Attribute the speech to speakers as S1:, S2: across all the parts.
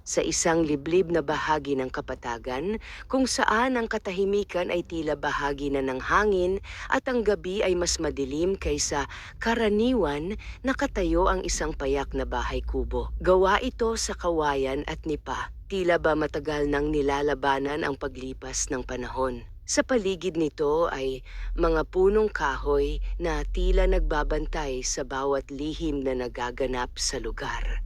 S1: sa isang liblib na bahagi ng kapatagan kung saan ang katahimikan ay tila bahagi na ng hangin at ang gabi ay mas madilim kaysa karaniwan nakatayo ang isang payak na bahay kubo. Gawa ito sa kawayan at nipa, tila ba matagal nang nilalabanan ang paglipas ng panahon. Sa paligid nito ay mga punong kahoy na tila nagbabantay sa bawat lihim na nagaganap sa lugar.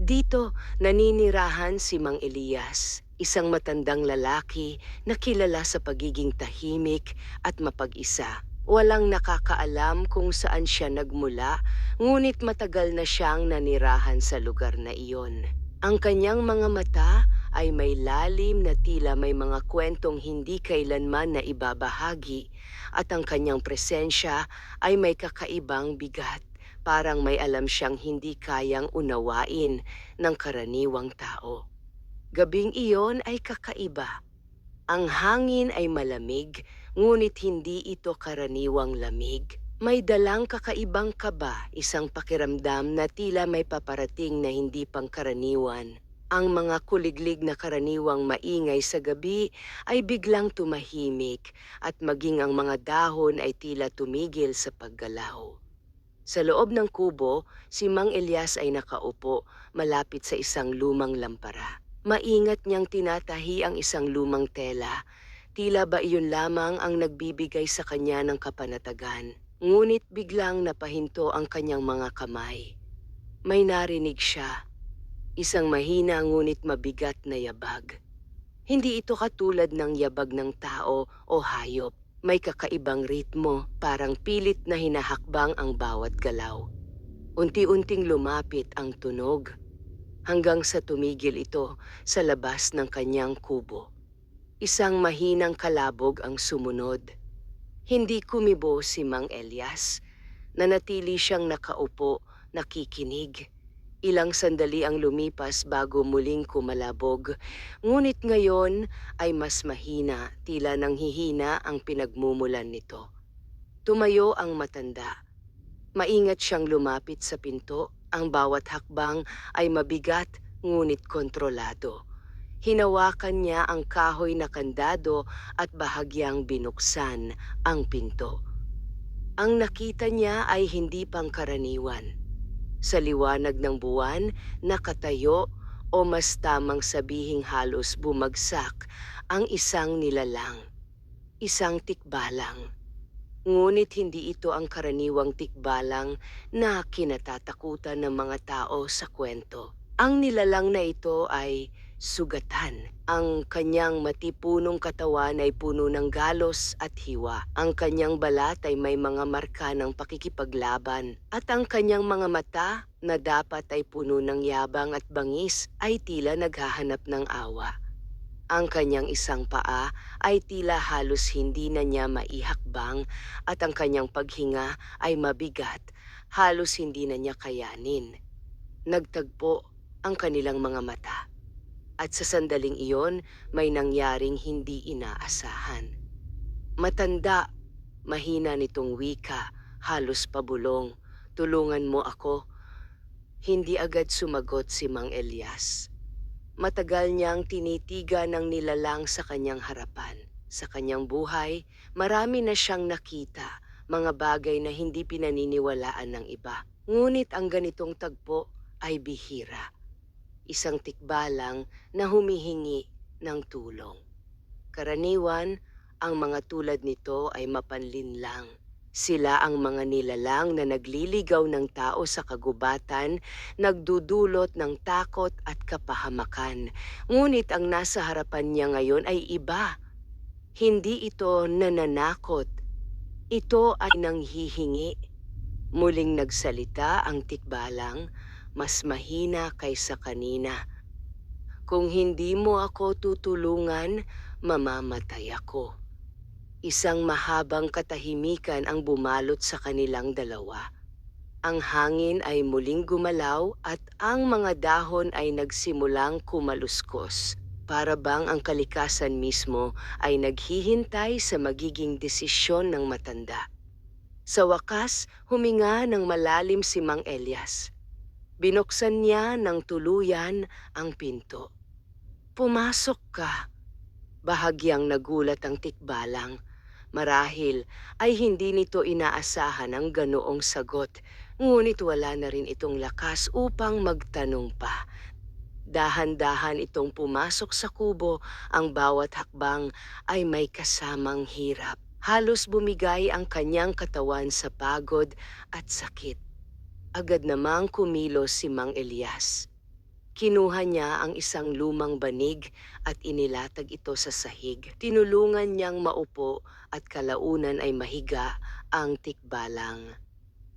S1: Dito, naninirahan si Mang Elias, isang matandang lalaki na kilala sa pagiging tahimik at mapag-isa. Walang nakakaalam kung saan siya nagmula, ngunit matagal na siyang nanirahan sa lugar na iyon. Ang kanyang mga mata ay may lalim na tila may mga kwentong hindi kailanman na ibabahagi at ang kanyang presensya ay may kakaibang bigat. Parang may alam siyang hindi kayang unawain ng karaniwang tao. Gabing iyon ay kakaiba. Ang hangin ay malamig, ngunit hindi ito karaniwang lamig. May dalang kakaibang kaba, isang pakiramdam na tila may paparating na hindi pangkaraniwan. Ang mga kuliglig na karaniwang maingay sa gabi ay biglang tumahimik at maging ang mga dahon ay tila tumigil sa paggalaw. Sa loob ng kubo, si Mang Elias ay nakaupo malapit sa isang lumang lampara. Maingat niyang tinatahi ang isang lumang tela. Tila ba iyon lamang ang nagbibigay sa kanya ng kapanatagan. Ngunit biglang napahinto ang kanyang mga kamay. May narinig siya, isang mahina ngunit mabigat na yabag. Hindi ito katulad ng yabag ng tao o hayop. May kakaibang ritmo, parang pilit na hinahakbang ang bawat galaw. Unti-unting lumapit ang tunog, hanggang sa tumigil ito sa labas ng kanyang kubo. Isang mahinang kalabog ang sumunod. Hindi kumibo si Mang Elias. Nanatili siyang nakaupo, nakikinig. Ilang sandali ang lumipas bago muling kumalabog, ngunit ngayon ay mas mahina, tila nanghihina ang pinagmumulan nito. Tumayo ang matanda. Maingat siyang lumapit sa pinto, ang bawat hakbang ay mabigat ngunit kontrolado. Hinawakan niya ang kahoy na kandado at bahagyang binuksan ang pinto. Ang nakita niya ay hindi pangkaraniwan. Sa liwanag ng buwan, nakatayo o mas tamang sabihing halos bumagsak ang isang nilalang, isang tikbalang. Ngunit hindi ito ang karaniwang tikbalang na kinatatakutan ng mga tao sa kwento. Ang nilalang na ito ay sugatan. Ang kanyang matipunong katawan ay puno ng galos at hiwa. Ang kanyang balat ay may mga marka ng pakikipaglaban. At ang kanyang mga mata na dapat ay puno ng yabang at bangis ay tila naghahanap ng awa. Ang kanyang isang paa ay tila halos hindi na niya maihakbang at ang kanyang paghinga ay mabigat, halos hindi na niya kayanin. Nagtagpo ang kanilang mga mata. At sa sandaling iyon, may nangyaring hindi inaasahan. Matanda, mahina nitong wika, halos pabulong. Tulungan mo ako. Hindi agad sumagot si Mang Elias. Matagal niyang tinitigan ng nilalang sa kanyang harapan. Sa kanyang buhay, marami na siyang nakita, mga bagay na hindi pinaniniwalaan ng iba. Ngunit ang ganitong tagpo ay bihira. Isang tikbalang na humihingi ng tulong. Karaniwan, ang mga tulad nito ay mapanlinlang. Sila ang mga nilalang na nagliligaw ng tao sa kagubatan, nagdudulot ng takot at kapahamakan. Ngunit ang nasa harapan niya ngayon ay iba. Hindi ito nananakot. Ito ay nanghihingi. Muling nagsalita ang tikbalang, mas mahina kaysa kanina. Kung hindi mo ako tutulungan, mamamatay ako. Isang mahabang katahimikan ang bumalot sa kanilang dalawa. Ang hangin ay muling gumalaw at ang mga dahon ay nagsimulang kumaluskos. Para bang ang kalikasan mismo ay naghihintay sa magiging desisyon ng matanda. Sa wakas, huminga ng malalim si Mang Elias. Binuksan niya ng tuluyan ang pinto. "Pumasok ka." Bahagyang nagulat ang tikbalang. Marahil ay hindi nito inaasahan ang ganoong sagot, ngunit wala na rin itong lakas upang magtanong pa. Dahan-dahan itong pumasok sa kubo, ang bawat hakbang ay may kasamang hirap. Halos bumigay ang kanyang katawan sa pagod at sakit. Agad namang kumilos si Mang Elias. Kinuha niya ang isang lumang banig at inilatag ito sa sahig. Tinulungan niyang maupo at kalaunan ay mahiga ang tikbalang.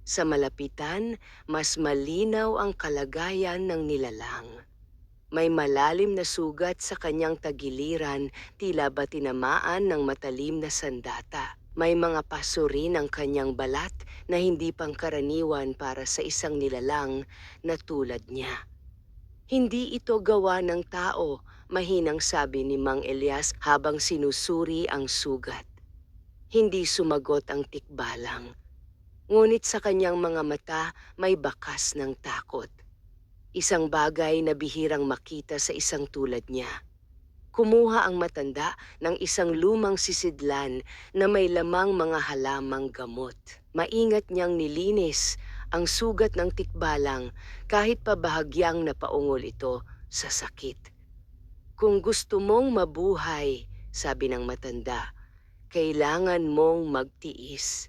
S1: Sa malapitan, mas malinaw ang kalagayan ng nilalang. May malalim na sugat sa kanyang tagiliran, tila ba tinamaan ng matalim na sandata. May mga paso rin ang kanyang balat na hindi pangkaraniwan para sa isang nilalang na tulad niya. "Hindi ito gawa ng tao," mahinang sabi ni Mang Elias habang sinusuri ang sugat. Hindi sumagot ang tikbalang. Ngunit sa kanyang mga mata may bakas ng takot. Isang bagay na bihirang makita sa isang tulad niya. Kumuha ang matanda ng isang lumang sisidlan na may lamang mga halamang gamot. Maingat niyang nilinis ang sugat ng tikbalang kahit pa bahagyang napaungol ito sa sakit. "Kung gusto mong mabuhay," sabi ng matanda, "kailangan mong magtiis."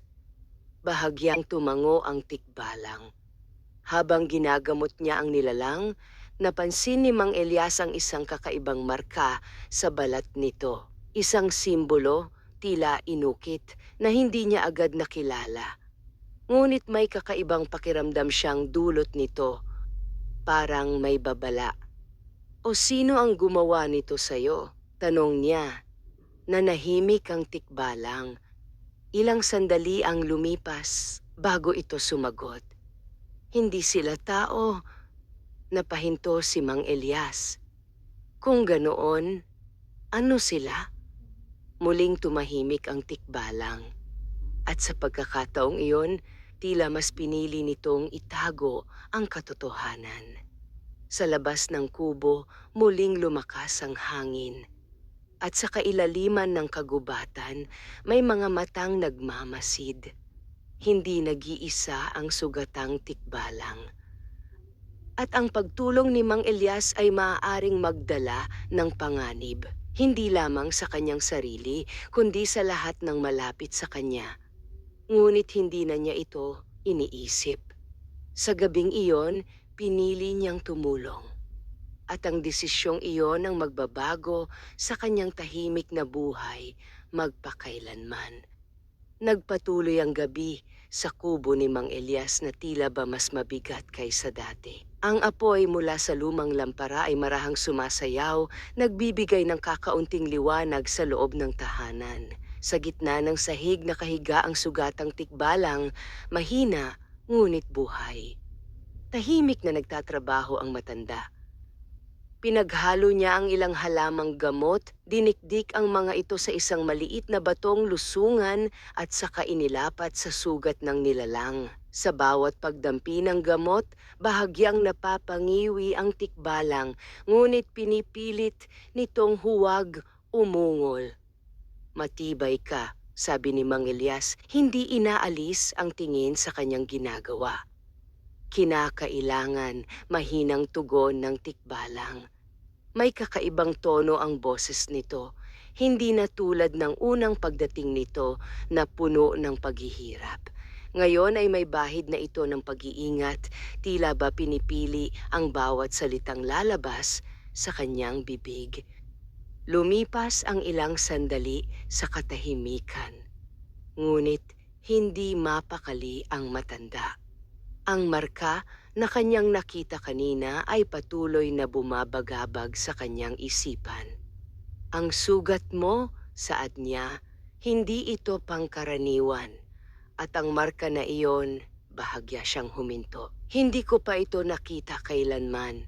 S1: Bahagyang tumango ang tikbalang. Habang ginagamot niya ang nilalang, napansin ni Mang Elias ang isang kakaibang marka sa balat nito. Isang simbolo, tila inukit, na hindi niya agad nakilala. Ngunit may kakaibang pakiramdam siyang dulot nito, parang may babala. "O sino ang gumawa nito sa'yo?" tanong niya. Nanahimik ang tikbalang. Ilang sandali ang lumipas bago ito sumagot. "Hindi sila tao," napahinto si Mang Elias. "Kung ganoon, ano sila?" Muling tumahimik ang tikbalang. At sa pagkakataong iyon, tila mas pinili nitong itago ang katotohanan. Sa labas ng kubo, muling lumakas ang hangin. At sa kailaliman ng kagubatan, may mga matang nagmamasid. Hindi nag-iisa ang sugatang tikbalang. At ang pagtulong ni Mang Elias ay maaaring magdala ng panganib, hindi lamang sa kanyang sarili, kundi sa lahat ng malapit sa kanya. Ngunit hindi na niya ito iniisip. Sa gabing iyon, pinili niyang tumulong. At ang desisyong iyon ang magbabago sa kanyang tahimik na buhay magpakailanman. Nagpatuloy ang gabi sa kubo ni Mang Elias na tila ba mas mabigat kaysa dati. Ang apoy mula sa lumang lampara ay marahang sumasayaw, nagbibigay ng kakaunting liwanag sa loob ng tahanan. Sa gitna ng sahig nakahiga ang sugatang tikbalang, mahina ngunit buhay. Tahimik na nagtatrabaho ang matanda. Pinaghalo niya ang ilang halamang gamot, dinikdik ang mga ito sa isang maliit na batong lusungan at saka inilapat sa sugat ng nilalang. Sa bawat pagdampi ng gamot, bahagyang napapangiwi ang tikbalang, ngunit pinipilit nitong huwag umungol. "Matibay ka," sabi ni Mang Elias, hindi inaalis ang tingin sa kanyang ginagawa. "Kinakailangan," mahinang tugon ng tikbalang. May kakaibang tono ang boses nito, hindi na tulad ng unang pagdating nito na puno ng paghihirap. Ngayon ay may bahid na ito ng pag-iingat, tila ba pinipili ang bawat salitang lalabas sa kanyang bibig. Lumipas ang ilang sandali sa katahimikan, ngunit hindi mapakali ang matanda. Ang marka na kanyang nakita kanina ay patuloy na bumabagabag sa kanyang isipan. "Ang sugat mo," saad niya, "hindi ito pangkaraniwan. At ang marka na iyon," bahagya siyang huminto, "hindi ko pa ito nakita kailanman."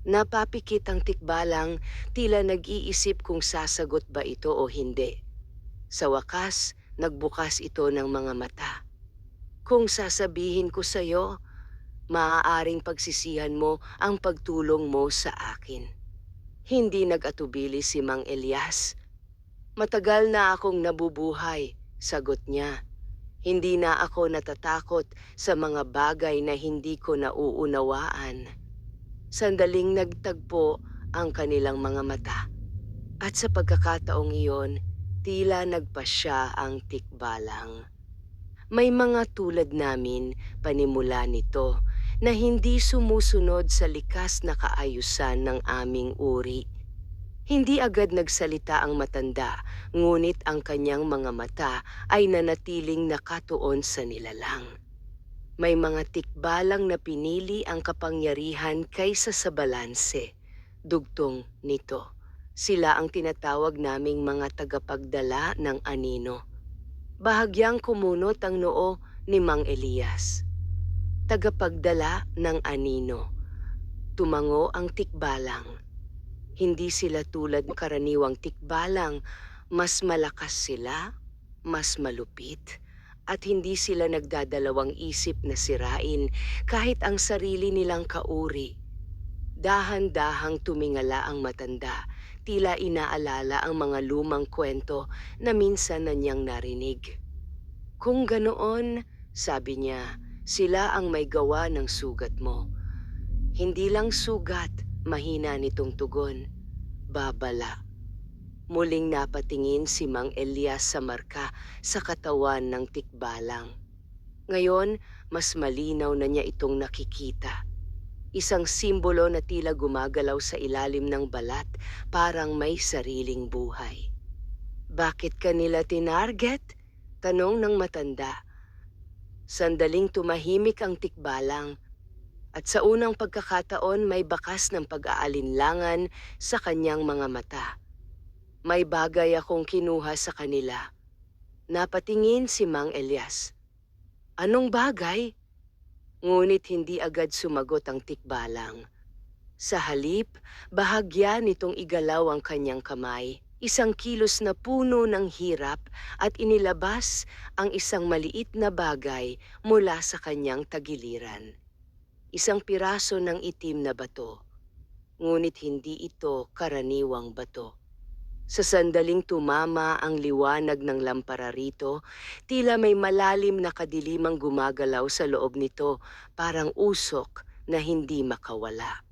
S1: Napapikit ang tikbalang, tila nag-iisip kung sasagot ba ito o hindi. Sa wakas, nagbukas ito ng mga mata. "Kung sasabihin ko sa'yo, Maaaring pagsisihan mo ang pagtulong mo sa akin. Hindi nag-atubili si Mang Elias. Matagal na akong nabubuhay, sagot niya. Hindi na ako natatakot sa mga bagay na hindi ko nauunawaan. Sandaling nagtagpo ang kanilang mga mata. At sa pagkakataong iyon, tila nagpasya ang tikbalang. May mga tulad namin, panimula nito, na hindi sumusunod sa likas na kaayusan ng aming uri. Hindi agad nagsalita ang matanda, ngunit ang kanyang mga mata ay nanatiling nakatuon sa nilalang. May mga tikbalang na pinili ang kapangyarihan kaysa sa balanse. Dugtong nito, sila ang tinatawag naming mga tagapagdala ng anino. Bahagyang kumunot ang noo ni Mang Elias. Tagapagdala ng anino. Tumango ang tikbalang. Hindi sila tulad ng karaniwang tikbalang, mas malakas sila, mas malupit, at hindi sila nagdadalawang isip na sirain kahit ang sarili nilang kauri. Dahan-dahang tumingala ang matanda, tila inaalala ang mga lumang kwento na minsan na niyang narinig. Kung ganoon, sabi niya, sila ang may gawa ng sugat mo. Hindi lang sugat, mahina nitong tugon. Babala. Muling napatingin si Mang Elias sa marka sa katawan ng tikbalang. Ngayon, mas malinaw na niya itong nakikita. Isang simbolo na tila gumagalaw sa ilalim ng balat, parang may sariling buhay. Bakit kanila tinarget? Tanong ng matanda. Sandaling tumahimik ang tikbalang, at sa unang pagkakataon may bakas ng pag-aalinlangan sa kanyang mga mata. May bagay akong kinuha sa kanila. Napatingin si Mang Elias. Anong bagay? Ngunit hindi agad sumagot ang tikbalang. Sa halip, bahagya nitong igalaw ang kanyang kamay. Isang kilos na puno ng hirap at inilabas ang isang maliit na bagay mula sa kanyang tagiliran. Isang piraso ng itim na bato. Ngunit hindi ito karaniwang bato. Sa sandaling tumama ang liwanag ng lampara rito, tila may malalim na kadilimang gumagalaw sa loob nito, parang usok na hindi makawala.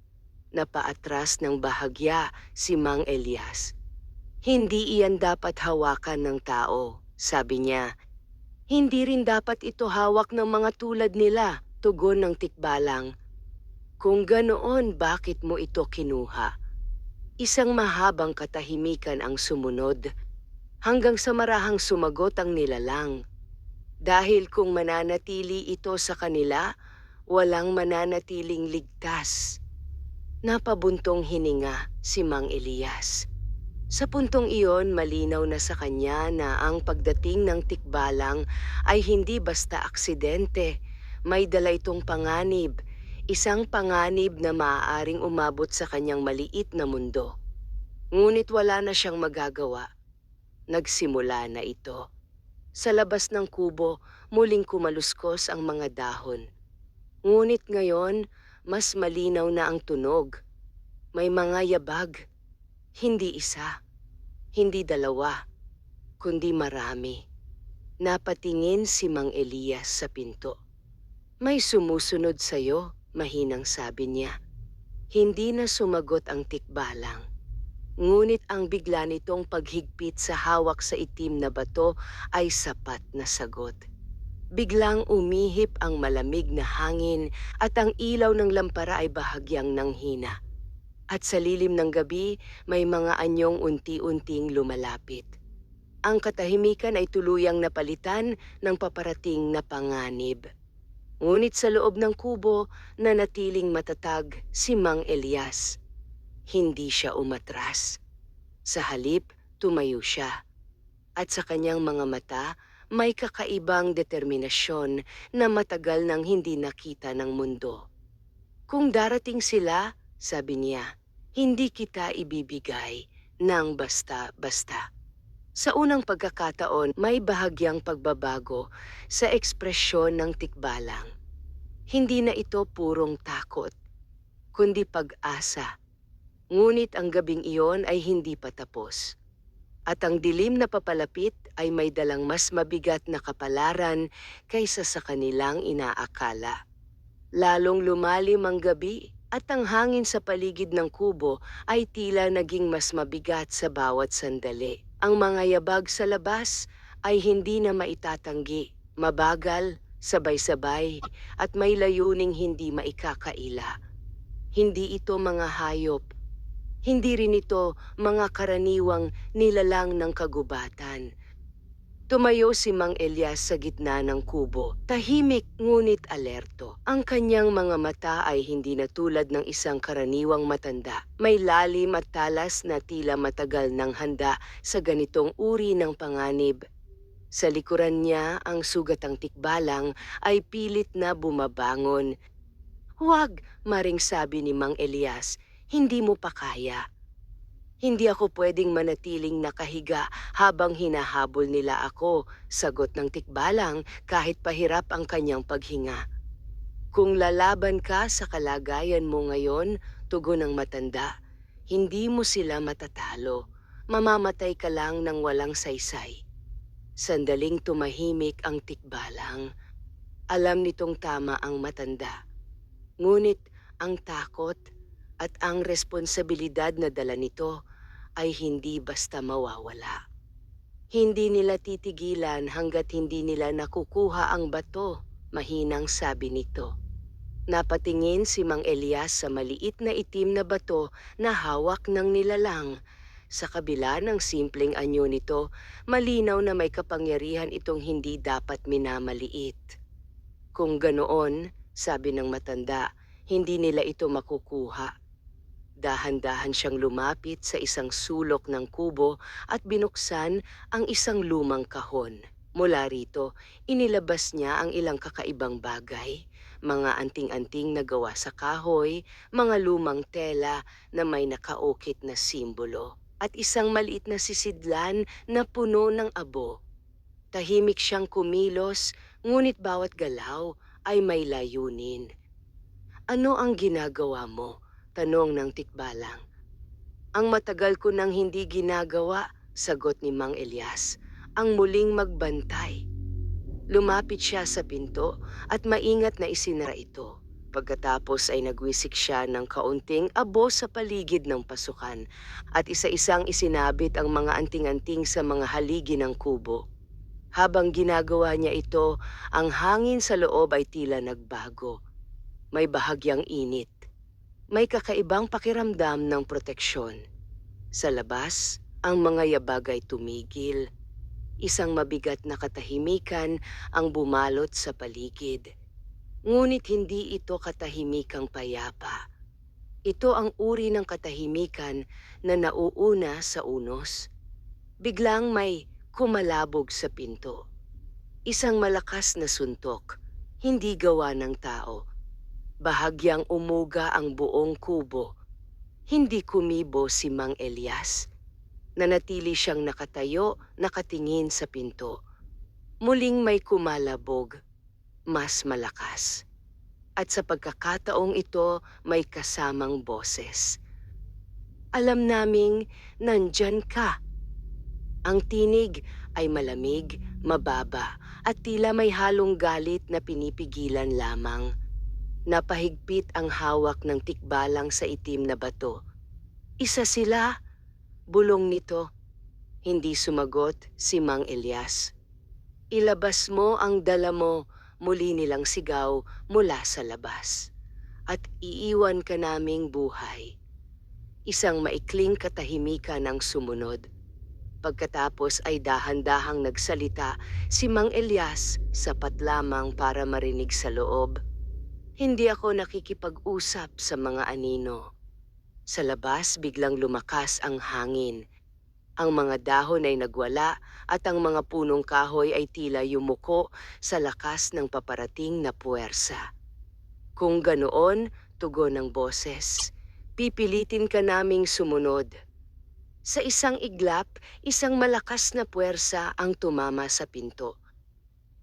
S1: Napaatras ng bahagya si Mang Elias. Hindi iyan dapat hawakan ng tao, sabi niya. Hindi rin dapat ito hawak ng mga tulad nila, tugon ng tikbalang. Kung ganoon, bakit mo ito kinuha? Isang mahabang katahimikan ang sumunod, hanggang sa marahang sumagot ang nilalang. Dahil kung mananatili ito sa kanila, walang mananatiling ligtas. Napabuntong hininga si Mang Elias. Sa puntong iyon, malinaw na sa kanya na ang pagdating ng tikbalang ay hindi basta aksidente. May dala itong panganib. Isang panganib na maaaring umabot sa kanyang maliit na mundo. Ngunit wala na siyang magagawa. Nagsimula na ito. Sa labas ng kubo, muling kumaluskos ang mga dahon. Ngunit ngayon, mas malinaw na ang tunog. May mga yabag. Hindi isa, hindi dalawa, kundi marami. Napatingin si Mang Elias sa pinto. May sumusunod sa'yo. Mahinang sabi niya. Hindi na sumagot ang tikbalang. Ngunit ang bigla nitong paghigpit sa hawak sa itim na bato ay sapat na sagot. Biglang umihip ang malamig na hangin at ang ilaw ng lampara ay bahagyang nanghina. At sa lilim ng gabi, may mga anyong unti-unting lumalapit. Ang katahimikan ay tuluyang napalitan ng paparating na panganib. Ngunit sa loob ng kubo, nanatiling matatag si Mang Elias. Hindi siya umatras. Sa halip, tumayo siya. At sa kanyang mga mata, may kakaibang determinasyon na matagal nang hindi nakita ng mundo. Kung darating sila, sabi niya, hindi kita ibibigay ng basta-basta. Sa unang pagkakataon, may bahagyang pagbabago sa ekspresyon ng tikbalang. Hindi na ito purong takot, kundi pag-asa. Ngunit ang gabing iyon ay hindi pa tapos. At ang dilim na papalapit ay may dalang mas mabigat na kapalaran kaysa sa kanilang inaakala. Lalong lumalim ang gabi at ang hangin sa paligid ng kubo ay tila naging mas mabigat sa bawat sandali. Ang mga yabag sa labas ay hindi na maitatanggi, mabagal, sabay-sabay at may layuning hindi maikakaila. Hindi ito mga hayop, hindi rin ito mga karaniwang nilalang ng kagubatan. Tumayo si Mang Elias sa gitna ng kubo, tahimik ngunit alerto. Ang kanyang mga mata ay hindi na tulad ng isang karaniwang matanda. May lalim at talas na tila matagal ng handa sa ganitong uri ng panganib. Sa likuran niya, ang sugatang tikbalang ay pilit na bumabangon. "Huwag," maring sabi ni Mang Elias, "hindi mo pa kaya." "Hindi ako pwedeng manatiling nakahiga habang hinahabol nila ako," sagot ng tikbalang kahit pahirap ang kanyang paghinga. "Kung lalaban ka sa kalagayan mo ngayon," tugon ng matanda, "hindi mo sila matatalo. Mamamatay ka lang ng walang saysay." Sandaling tumahimik ang tikbalang. Alam nitong tama ang matanda. Ngunit ang takot at ang responsibilidad na dala nito ay hindi basta mawawala. Hindi nila titigilan hanggat hindi nila nakukuha ang bato, mahinang sabi nito. Napatingin si Mang Elias sa maliit na itim na bato na hawak ng nilalang. Sa kabila ng simpleng anyo nito, malinaw na may kapangyarihan itong hindi dapat minamaliit. "Kung ganoon," sabi ng matanda, "hindi nila ito makukuha." Dahan-dahan siyang lumapit sa isang sulok ng kubo at binuksan ang isang lumang kahon. Mula rito, inilabas niya ang ilang kakaibang bagay, mga anting-anting na gawa sa kahoy, mga lumang tela na may nakaukit na simbolo, at isang maliit na sisidlan na puno ng abo. Tahimik siyang kumilos, ngunit bawat galaw ay may layunin. "Ano ang ginagawa mo?" tanong ng tikbalang. "Ang matagal ko nang hindi ginagawa," sagot ni Mang Elias, "ang muling magbantay." Lumapit siya sa pinto at maingat na isinara ito. Pagkatapos ay nagwisik siya ng kaunting abo sa paligid ng pasukan at isa-isang isinabit ang mga anting-anting sa mga haligi ng kubo. Habang ginagawa niya ito, ang hangin sa loob ay tila nagbago. May bahagyang init. May kakaibang pakiramdam ng proteksyon. Sa labas, ang mga yabag ay tumigil. Isang mabigat na katahimikan ang bumalot sa paligid. Ngunit hindi ito katahimikang payapa. Ito ang uri ng katahimikan na nauuna sa unos. Biglang may kumalabog sa pinto. Isang malakas na suntok, hindi gawa ng tao. Bahagyang umuga ang buong kubo. Hindi kumibo si Mang Elias. Nanatili siyang nakatayo, nakatingin sa pinto. Muling may kumalabog, mas malakas. At sa pagkakataong ito, may kasamang boses. "Alam naming nandyan ka." Ang tinig ay malamig, mababa, at tila may halong galit na pinipigilan lamang. Napahigpit ang hawak ng tikbalang sa itim na bato. "Isa sila," bulong nito. Hindi sumagot si Mang Elias. "Ilabas mo ang dala mo," muli nilang sigaw mula sa labas. "At iiwan ka naming buhay." Isang maikling katahimikan ang sumunod. Pagkatapos ay dahan-dahang nagsalita si Mang Elias, sapat lamang para marinig sa loob. "Hindi ako nakikipag-usap sa mga anino." Sa labas biglang lumakas ang hangin. Ang mga dahon ay nagwala at ang mga punong kahoy ay tila yumuko sa lakas ng paparating na puwersa. "Kung ganoon," tugon ng boses, "pipilitin ka naming sumunod." Sa isang iglap, isang malakas na puwersa ang tumama sa pinto.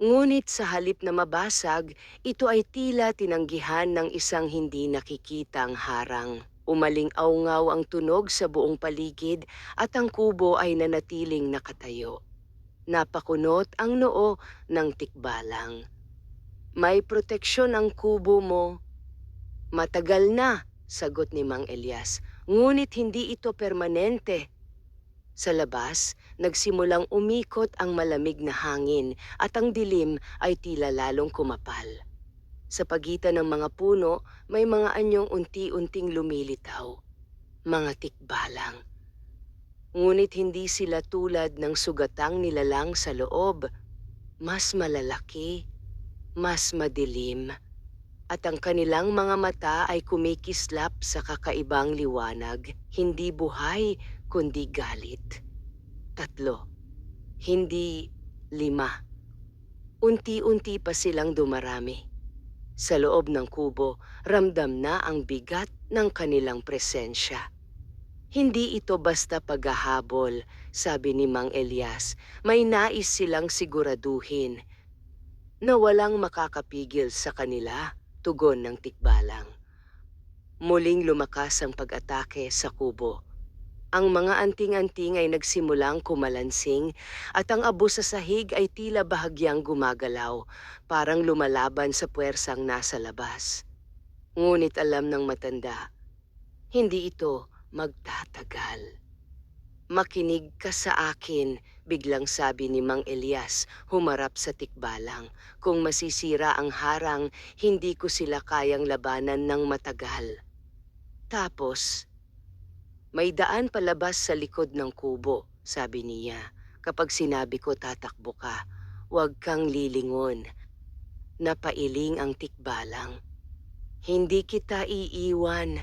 S1: Ngunit sa halip na mabasag, ito ay tila tinanggihan ng isang hindi nakikitang harang. Umaling-awngaw ang tunog sa buong paligid at ang kubo ay nanatiling nakatayo. Napakunot ang noo ng tikbalang. May proteksyon ang kubo mo. Matagal na, sagot ni Mang Elias. Ngunit hindi ito permanente. Sa labas, nagsimulang umikot ang malamig na hangin at ang dilim ay tila lalong kumapal. Sa pagitan ng mga puno, may mga anyong unti-unting lumilitaw. Mga tikbalang. Ngunit hindi sila tulad ng sugatang nilalang sa loob. Mas malalaki, mas madilim, at ang kanilang mga mata ay kumikislap sa kakaibang liwanag, hindi buhay kundi galit. 3, hindi 5. Unti-unti pa silang dumarami. Sa loob ng kubo, ramdam na ang bigat ng kanilang presensya. Hindi ito basta paghahabol, sabi ni Mang Elias. May nais silang siguraduhin na walang makakapigil sa kanila, tugon ng tikbalang. Muling lumakas ang pag-atake sa kubo. Ang mga anting-anting ay nagsimulang kumalansing at ang abo sa sahig ay tila bahagyang gumagalaw, parang lumalaban sa puwersang nasa labas. Ngunit alam ng matanda, hindi ito magtatagal. Makinig ka sa akin, biglang sabi ni Mang Elias, humarap sa tikbalang. Kung masisira ang harang, hindi ko sila kayang labanan ng matagal. Tapos, may daan palabas sa likod ng kubo, sabi niya. Kapag sinabi ko tatakbo ka, huwag kang lilingon. Napailing ang tikbalang. Hindi kita iiwan.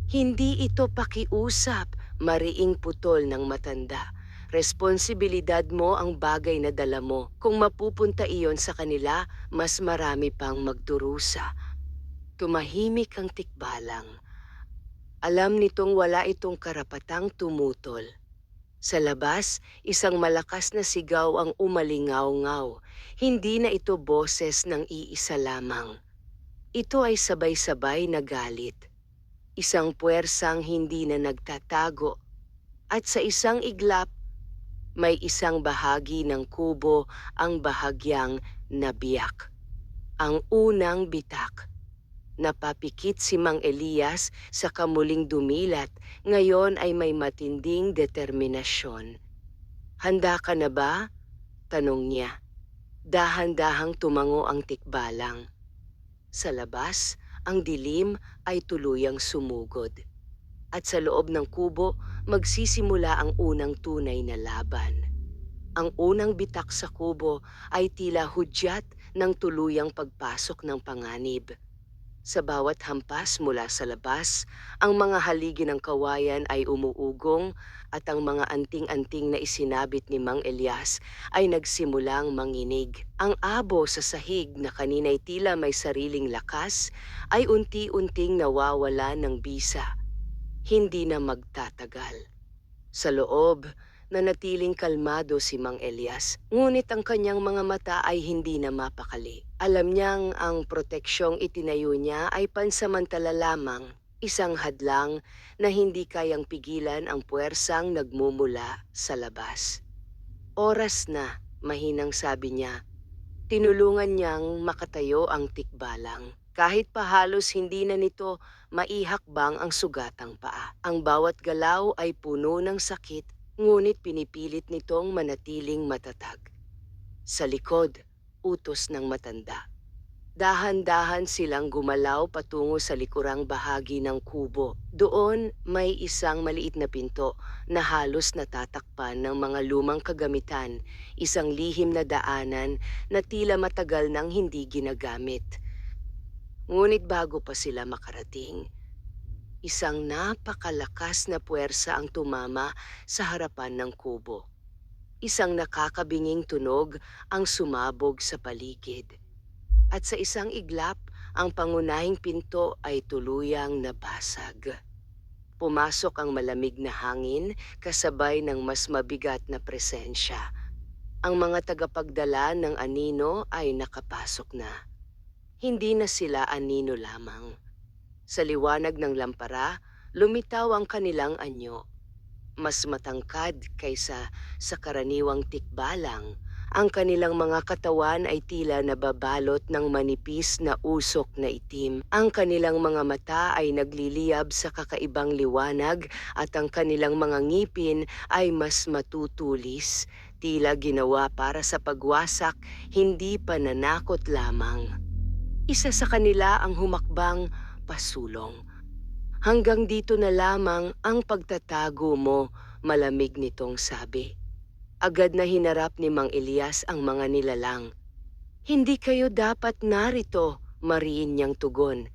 S1: Hindi ito pakiusap, mariing putol ng matanda. Responsibilidad mo ang bagay na dala mo. Kung mapupunta iyon sa kanila, mas marami pang magdurusa. Tumahimik ang tikbalang. Alam nitong wala itong karapatang tumutol. Sa labas, isang malakas na sigaw ang umalingaw-ngaw. Hindi na ito boses ng iisa lamang. Ito ay sabay-sabay na galit. Isang puwersang hindi na nagtatago. At sa isang iglap, may isang bahagi ng kubo ang bahagyang nabiyak. Ang unang bitak. Napapikit si Mang Elias sa kamuling dumilat, ngayon ay may matinding determinasyon. Handa ka na ba? Tanong niya. Dahan-dahang tumango ang tikbalang. Sa labas, ang dilim ay tuluyang sumugod. At sa loob ng kubo, magsisimula ang unang tunay na laban. Ang unang bitak sa kubo ay tila hudyat ng tuluyang pagpasok ng panganib. Sa bawat hampas mula sa labas, ang mga haligi ng kawayan ay umuugong at ang mga anting-anting na isinabit ni Mang Elias ay nagsimulang manginig. Ang abo sa sahig na kanina'y tila may sariling lakas ay unti-unting nawawala ng bisa. Hindi na magtatagal. Sa loob, nanatiling kalmado si Mang Elias, ngunit ang kanyang mga mata ay hindi na mapakali. Alam niyang ang proteksyong itinayo niya ay pansamantala lamang, isang hadlang na hindi kayang pigilan ang puwersang nagmumula sa labas. Oras na, mahinang sabi niya. Tinulungan niyang makatayo ang tikbalang. Kahit pa halos hindi na nito maihakbang ang sugatang paa. Ang bawat galaw ay puno ng sakit, ngunit pinipilit nitong manatiling matatag. Sa likod, utos ng matanda. Dahan-dahan silang gumalaw patungo sa likurang bahagi ng kubo. Doon may isang maliit na pinto na halos natatakpan ng mga lumang kagamitan, isang lihim na daanan na tila matagal nang hindi ginagamit. Ngunit bago pa sila makarating, isang napakalakas na puwersa ang tumama sa harapan ng kubo. Isang nakakabinging tunog ang sumabog sa paligid. At sa isang iglap, ang pangunahing pinto ay tuluyang nabasag. Pumasok ang malamig na hangin kasabay ng mas mabigat na presensya. Ang mga tagapagdala ng anino ay nakapasok na. Hindi na sila anino lamang. Sa liwanag ng lampara, lumitaw ang kanilang anyo. Mas matangkad kaysa sa karaniwang tikbalang. Ang kanilang mga katawan ay tila nababalot ng manipis na usok na itim. Ang kanilang mga mata ay nagliliyab sa kakaibang liwanag at ang kanilang mga ngipin ay mas matutulis, tila ginawa para sa pagwasak, hindi pananakot lamang. Isa sa kanila ang humakbang pasulong. Hanggang dito na lamang ang pagtatago mo, malamig nitong sabi. Agad na hinarap ni Mang Elias ang mga nilalang. Hindi kayo dapat narito, mariin niyang tugon.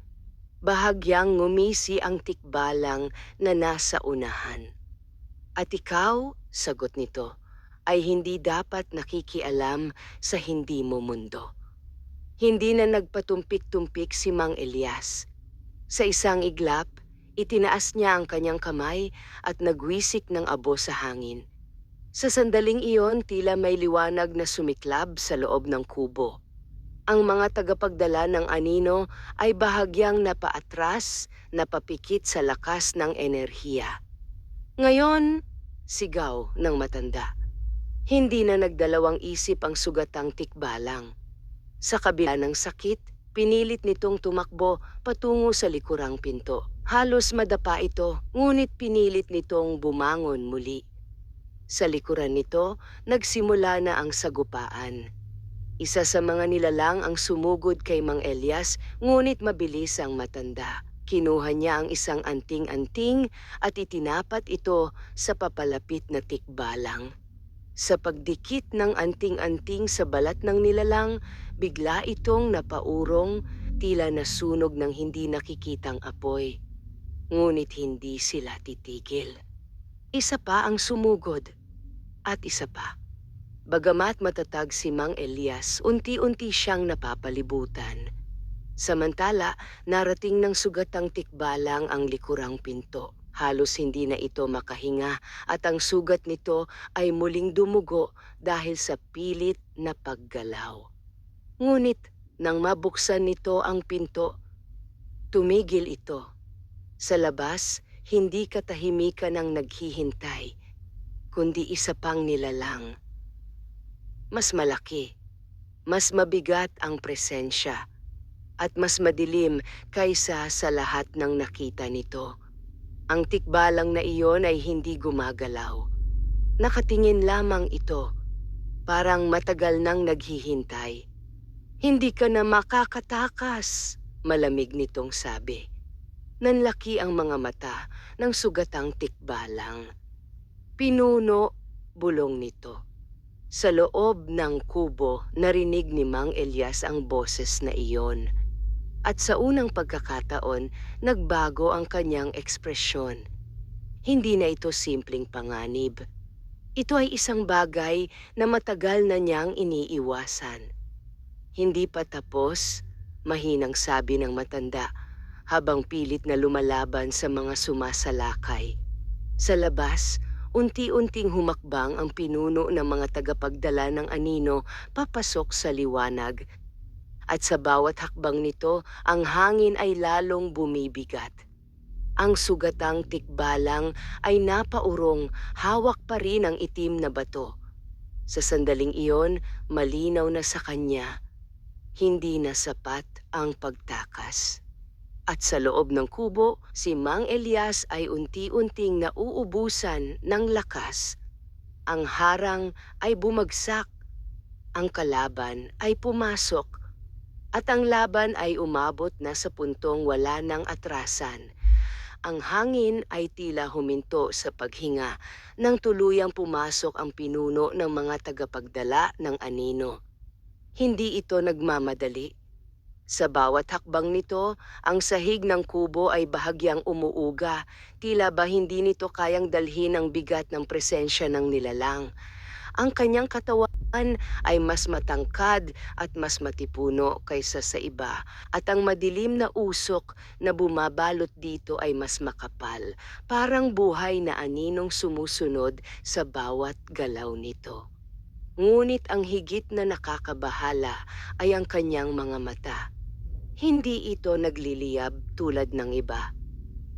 S1: Bahagyang ngumisi ang tikbalang na nasa unahan. At ikaw, sagot nito, ay hindi dapat nakikialam sa hindi mo mundo. Hindi na nagpatumpik-tumpik si Mang Elias. Sa isang iglap, itinaas niya ang kanyang kamay at nagwisik ng abo sa hangin. Sa sandaling iyon, tila may liwanag na sumiklab sa loob ng kubo. Ang mga tagapagdala ng anino ay bahagyang napaatras, napapikit sa lakas ng enerhiya. Ngayon, sigaw ng matanda. Hindi na nagdalawang isip ang sugatang tikbalang. Sa kabila ng sakit, pinilit nitong tumakbo patungo sa likurang pinto. Halos madapa ito, ngunit pinilit nitong bumangon muli. Sa likuran nito, nagsimula na ang sagupaan. Isa sa mga nilalang ang sumugod kay Mang Elias, ngunit mabilis ang matanda. Kinuha niya ang isang anting-anting at itinapat ito sa papalapit na tikbalang. Sa pagdikit ng anting-anting sa balat ng nilalang, bigla itong napaurong, tila nasunog ng hindi nakikitang apoy. Ngunit hindi sila titigil. Isa pa ang sumugod, at isa pa. Bagamat matatag si Mang Elias, unti-unti siyang napapalibutan. Samantala, narating ng sugatang tikbalang ang likurang pinto. Halos hindi na ito makahinga at ang sugat nito ay muling dumugo dahil sa pilit na paggalaw. Ngunit nang mabuksan nito ang pinto, tumigil ito. Sa labas, hindi katahimikan ang naghihintay, kundi isa pang nilalang. Mas malaki, mas mabigat ang presensya, at mas madilim kaysa sa lahat ng nakita nito. Ang tikbalang na iyon ay hindi gumagalaw. Nakatingin lamang ito, parang matagal nang naghihintay. Hindi ka na makakatakas, malamig nitong sabi. Nanlaki ang mga mata ng sugatang tikbalang. Pinuno, bulong nito. Sa loob ng kubo, narinig ni Mang Elias ang boses na iyon. At sa unang pagkakataon, nagbago ang kanyang ekspresyon. Hindi na ito simpleng panganib. Ito ay isang bagay na matagal na niyang iniiwasan. Hindi pa tapos, mahinang sabi ng matanda, habang pilit na lumalaban sa mga sumasalakay. Sa labas, unti-unting humakbang ang pinuno ng mga tagapagdala ng anino papasok sa liwanag. At sa bawat hakbang nito, ang hangin ay lalong bumibigat. Ang sugatang tikbalang ay napaurong, hawak pa rin ang itim na bato. Sa sandaling iyon, malinaw na sa kanya, hindi na sapat ang pagtakas. At sa loob ng kubo, si Mang Elias ay unti-unting nauubusan ng lakas. Ang harang ay bumagsak, ang kalaban ay pumasok, at ang laban ay umabot na sa puntong wala nang atrasan. Ang hangin ay tila huminto sa paghinga nang tuluyang pumasok ang pinuno ng mga tagapagdala ng anino. Hindi ito nagmamadali. Sa bawat hakbang nito, ang sahig ng kubo ay bahagyang umuuga, tila ba hindi nito kayang dalhin ang bigat ng presensya ng nilalang. Ang kanyang katawan ay mas matangkad at mas matipuno kaysa sa iba, at ang madilim na usok na bumabalot dito ay mas makapal, parang buhay na aninong sumusunod sa bawat galaw nito. Ngunit ang higit na nakakabahala ay ang kanyang mga mata. Hindi ito nagliliyab tulad ng iba.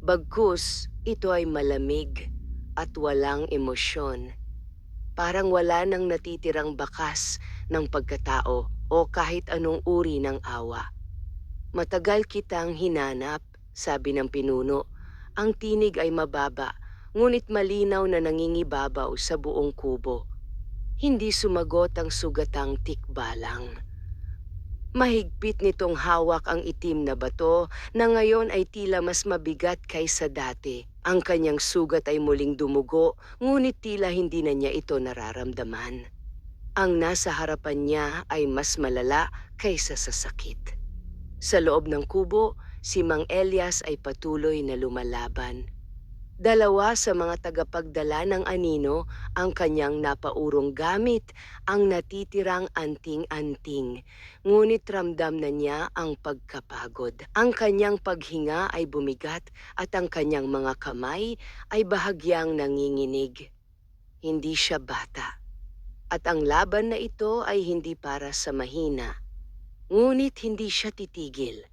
S1: Bagkus, ito ay malamig at walang emosyon. Parang wala nang natitirang bakas ng pagkatao o kahit anong uri ng awa. Matagal kitang hinanap, sabi ng pinuno. Ang tinig ay mababa, ngunit malinaw na nangingibabaw sa buong kubo. Hindi sumagot ang sugatang tikbalang. Mahigpit nitong hawak ang itim na bato na ngayon ay tila mas mabigat kaysa dati. Ang kanyang sugat ay muling dumugo, ngunit tila hindi na niya ito nararamdaman. Ang nasa harapan niya ay mas malala kaysa sa sakit. Sa loob ng kubo, si Mang Elias ay patuloy na lumalaban. Dalawa sa mga tagapagdala ng anino ang kanyang napaurong gamit ang natitirang anting-anting, ngunit ramdam na niya ang pagkapagod. Ang kanyang paghinga ay bumigat at ang kanyang mga kamay ay bahagyang nanginginig. Hindi siya bata. At ang laban na ito ay hindi para sa mahina. Ngunit hindi siya titigil.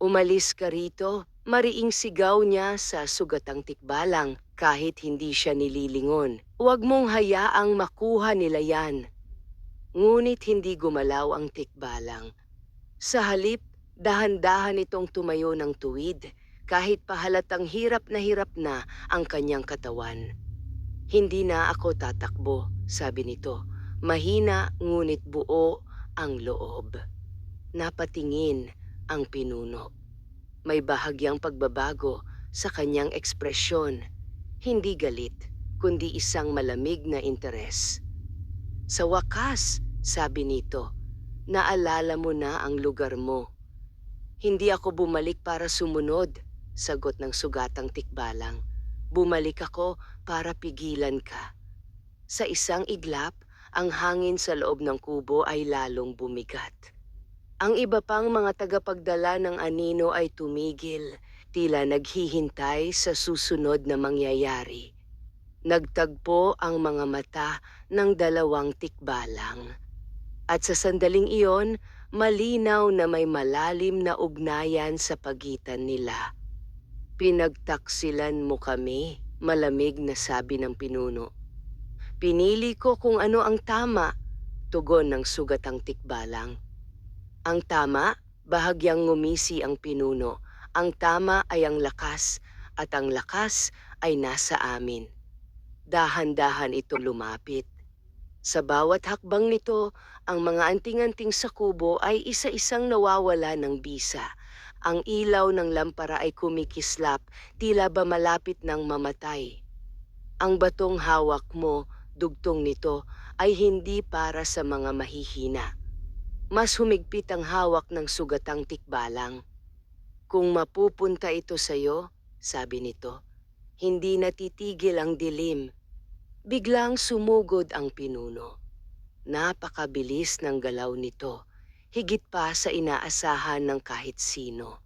S1: Umalis ka rito, mariing sigaw niya sa sugatang tikbalang kahit hindi siya nililingon. Huwag mong hayaang makuha nila yan. Ngunit hindi gumalaw ang tikbalang. Sa halip, dahan-dahan itong tumayo ng tuwid kahit pahalatang hirap na ang kanyang katawan. Hindi na ako tatakbo, sabi nito. Mahina ngunit buo ang loob. Napatingin ang pinuno. May bahagyang pagbabago sa kanyang ekspresyon. Hindi galit, kundi isang malamig na interes. Sa wakas, sabi nito, naalala mo na ang lugar mo. Hindi ako bumalik para sumunod, sagot ng sugatang tikbalang. Bumalik ako para pigilan ka. Sa isang iglap, ang hangin sa loob ng kubo ay lalong bumigat. Ang iba pang mga tagapagdala ng anino ay tumigil, tila naghihintay sa susunod na mangyayari. Nagtagpo ang mga mata ng dalawang tikbalang. At sa sandaling iyon, malinaw na may malalim na ugnayan sa pagitan nila. Pinagtaksilan mo kami, malamig na sabi ng pinuno. Pinili ko kung ano ang tama, tugon ng sugatang tikbalang. Ang tama, bahagyang ngumisi ang pinuno. Ang tama ay ang lakas, at ang lakas ay nasa amin. Dahan-dahan ito lumapit. Sa bawat hakbang nito, ang mga anting-anting sa kubo ay isa-isang nawawala ng bisa. Ang ilaw ng lampara ay kumikislap, tila ba malapit ng mamatay. Ang batong hawak mo, dugtong nito, ay hindi para sa mga mahihina. Mas humigpit ang hawak ng sugatang tikbalang. Kung mapupunta ito sa'yo, sabi nito, hindi natitigil ang dilim. Biglang sumugod ang pinuno. Napakabilis ng galaw nito, higit pa sa inaasahan ng kahit sino.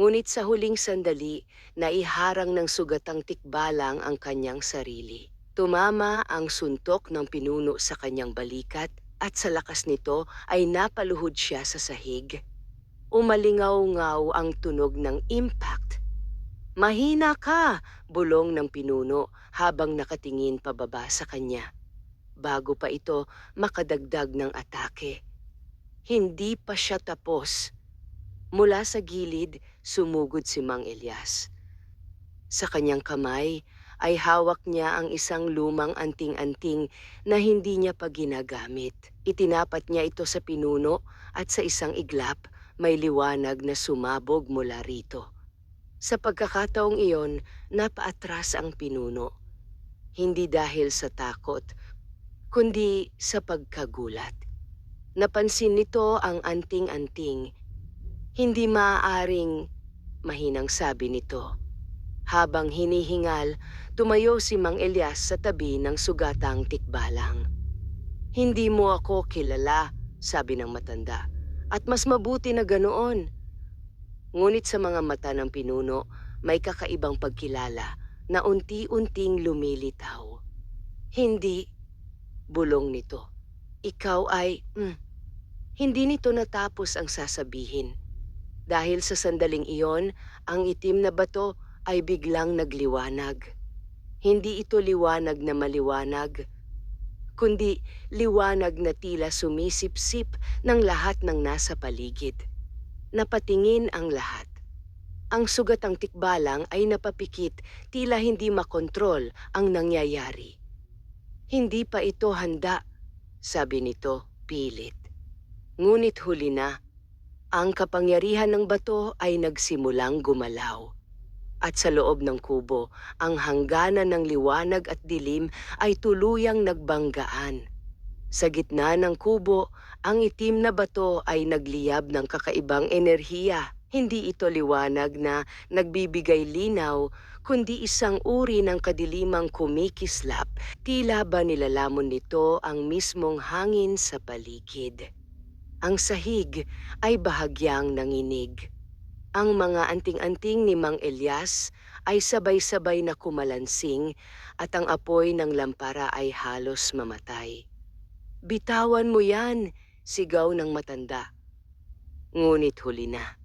S1: Ngunit sa huling sandali, naiharang ng sugatang tikbalang ang kanyang sarili. Tumama ang suntok ng pinuno sa kanyang balikat at sa lakas nito ay napaluhod siya sa sahig. Umalingaw-ngaw ang tunog ng impact. Mahina ka, bulong ng pinuno habang nakatingin pababa sa kanya. Bago pa ito makadagdag ng atake. Hindi pa siya tapos. Mula sa gilid, sumugod si Mang Elias. Sa kanyang kamay ay hawak niya ang isang lumang anting-anting na hindi niya pa ginagamit. Itinapat niya ito sa pinuno at sa isang iglap may liwanag na sumabog mula rito. Sa pagkakataong iyon, napaatras ang pinuno. Hindi dahil sa takot, kundi sa pagkagulat. Napansin nito ang anting-anting. Hindi maaaring, mahinang sabi nito. Habang hinihingal, tumayo si Mang Elias sa tabi ng sugatang tikbalang. Hindi mo ako kilala, sabi ng matanda, at mas mabuti na ganoon. Ngunit sa mga mata ng pinuno, may kakaibang pagkilala na unti-unting lumilitaw. Hindi, bulong nito. ikaw ay, hindi nito natapos ang sasabihin. Dahil sa sandaling iyon, ang itim na bato ay biglang nagliwanag. Hindi ito liwanag na maliwanag, kundi liwanag na tila sumisipsip ng lahat ng nasa paligid. Napatingin ang lahat. Ang sugatang tikbalang ay napapikit, tila hindi makontrol ang nangyayari. Hindi pa ito handa, sabi nito, pilit. Ngunit huli na, ang kapangyarihan ng bato ay nagsimulang gumalaw. At sa loob ng kubo, ang hangganan ng liwanag at dilim ay tuluyang nagbanggaan. Sa gitna ng kubo, ang itim na bato ay nagliyab ng kakaibang enerhiya. Hindi ito liwanag na nagbibigay linaw, kundi isang uri ng kadilimang kumikislap. Tila ba nilalamon nito ang mismong hangin sa paligid. Ang sahig ay bahagyang nanginig. Ang mga anting-anting ni Mang Elias ay sabay-sabay na kumalansing at ang apoy ng lampara ay halos mamatay. "Bitawan mo yan!" sigaw ng matanda. Ngunit huli na.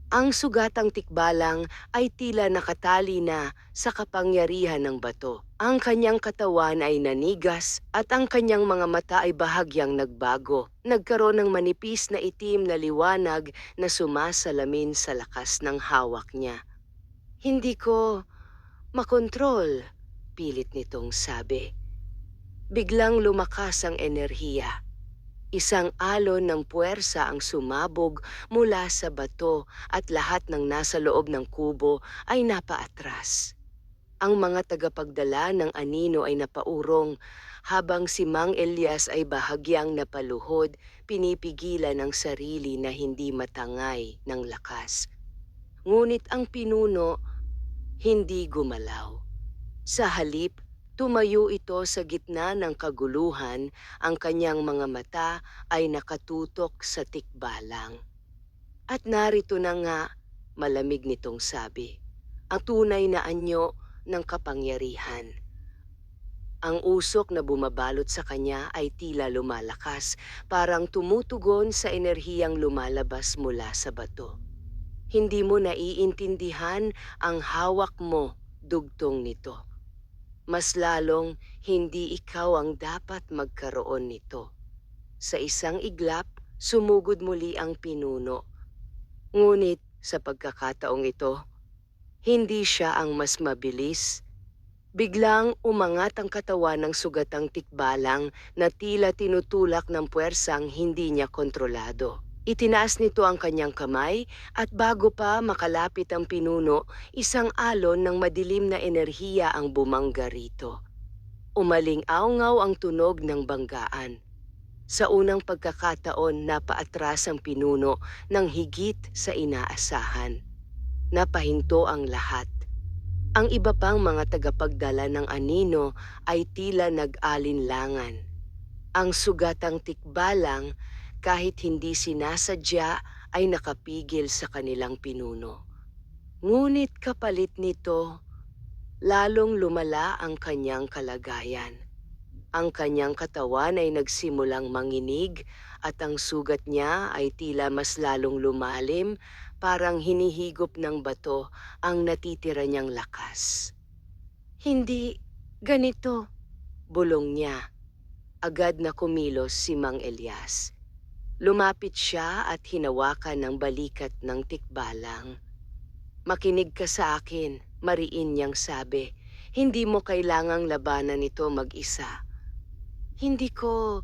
S1: Ang sugatang tikbalang ay tila nakatali na sa kapangyarihan ng bato. Ang kanyang katawan ay nanigas at ang kanyang mga mata ay bahagyang nagbago. Nagkaroon ng manipis na itim na liwanag na sumasalamin sa lakas ng hawak niya. "Hindi ko makontrol," pilit nitong sabi. Biglang lumakas ang enerhiya. Isang alon ng puwersa ang sumabog mula sa bato at lahat ng nasa loob ng kubo ay napaatras. Ang mga tagapagdala ng anino ay napaurong habang si Mang Elias ay bahagyang napaluhod, pinipigilan ang sarili na hindi matangay ng lakas. Ngunit ang pinuno hindi gumalaw. Sa halip, tumayo ito sa gitna ng kaguluhan, ang kanyang mga mata ay nakatutok sa tikbalang. At narito na nga, malamig nitong sabi, ang tunay na anyo ng kapangyarihan. Ang usok na bumabalot sa kanya ay tila lumalakas, parang tumutugon sa enerhiyang lumalabas mula sa bato. Hindi mo naiintindihan ang hawak mo, dugtong nito. Mas lalong hindi ikaw ang dapat magkaroon nito. Sa isang iglap, sumugod muli ang pinuno. Ngunit sa pagkakataong ito, hindi siya ang mas mabilis. Biglang umangat ang katawan ng sugatang tikbalang na tila tinutulak ng puwersang hindi niya kontrolado. Itinaas nito ang kanyang kamay at bago pa makalapit ang pinuno, isang alon ng madilim na enerhiya ang bumangga rito. Umaling-awngaw ang tunog ng banggaan. Sa unang pagkakataon, napaatras ang pinuno ng higit sa inaasahan. Napahinto ang lahat. Ang iba pang mga tagapagdala ng anino ay tila nag-alinlangan. Ang sugatang tikbalang, kahit hindi sinasadya, ay nakapigil sa kanilang pinuno. Ngunit kapalit nito, lalong lumala ang kanyang kalagayan. Ang kanyang katawan ay nagsimulang manginig at ang sugat niya ay tila mas lalong lumalim, parang hinihigop ng bato ang natitira niyang lakas. "Hindi ganito," bulong niya. Agad na kumilos si Mang Elias. Lumapit siya at hinawakan ng balikat ng tikbalang. "Makinig ka sa akin," mariin niyang sabi. "Hindi mo kailangang labanan ito mag-isa." "Hindi ko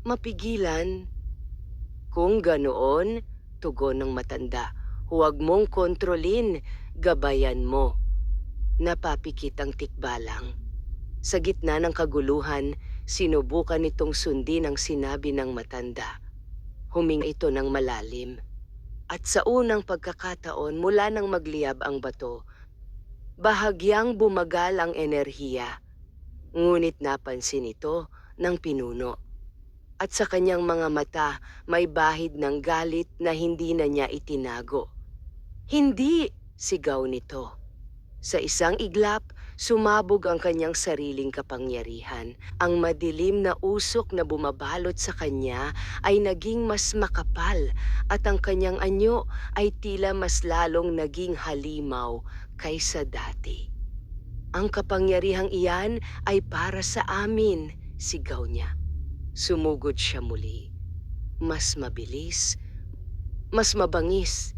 S1: mapigilan." "Kung ganoon," tugon ng matanda, "huwag mong kontrolin, gabayan mo." Napapikit ang tikbalang. Sa gitna ng kaguluhan, sinubukan nitong sundin ang sinabi ng matanda. Huminga ito ng malalim. At sa unang pagkakataon mula nang magliyab ang bato, bahagyang bumagal ang enerhiya. Ngunit napansin ito ng pinuno. At sa kanyang mga mata may bahid ng galit na hindi na niya itinago. "Hindi!" sigaw nito. Sa isang iglap, Sumabog ang kanyang sariling kapangyarihan. Ang madilim na usok na bumabalot sa kanya ay naging mas makapal at ang kanyang anyo ay tila mas lalong naging halimaw kaysa dati. Ang kapangyarihang iyan ay para sa amin, sigaw niya. Sumugod siya muli. Mas mabilis, mas mabangis,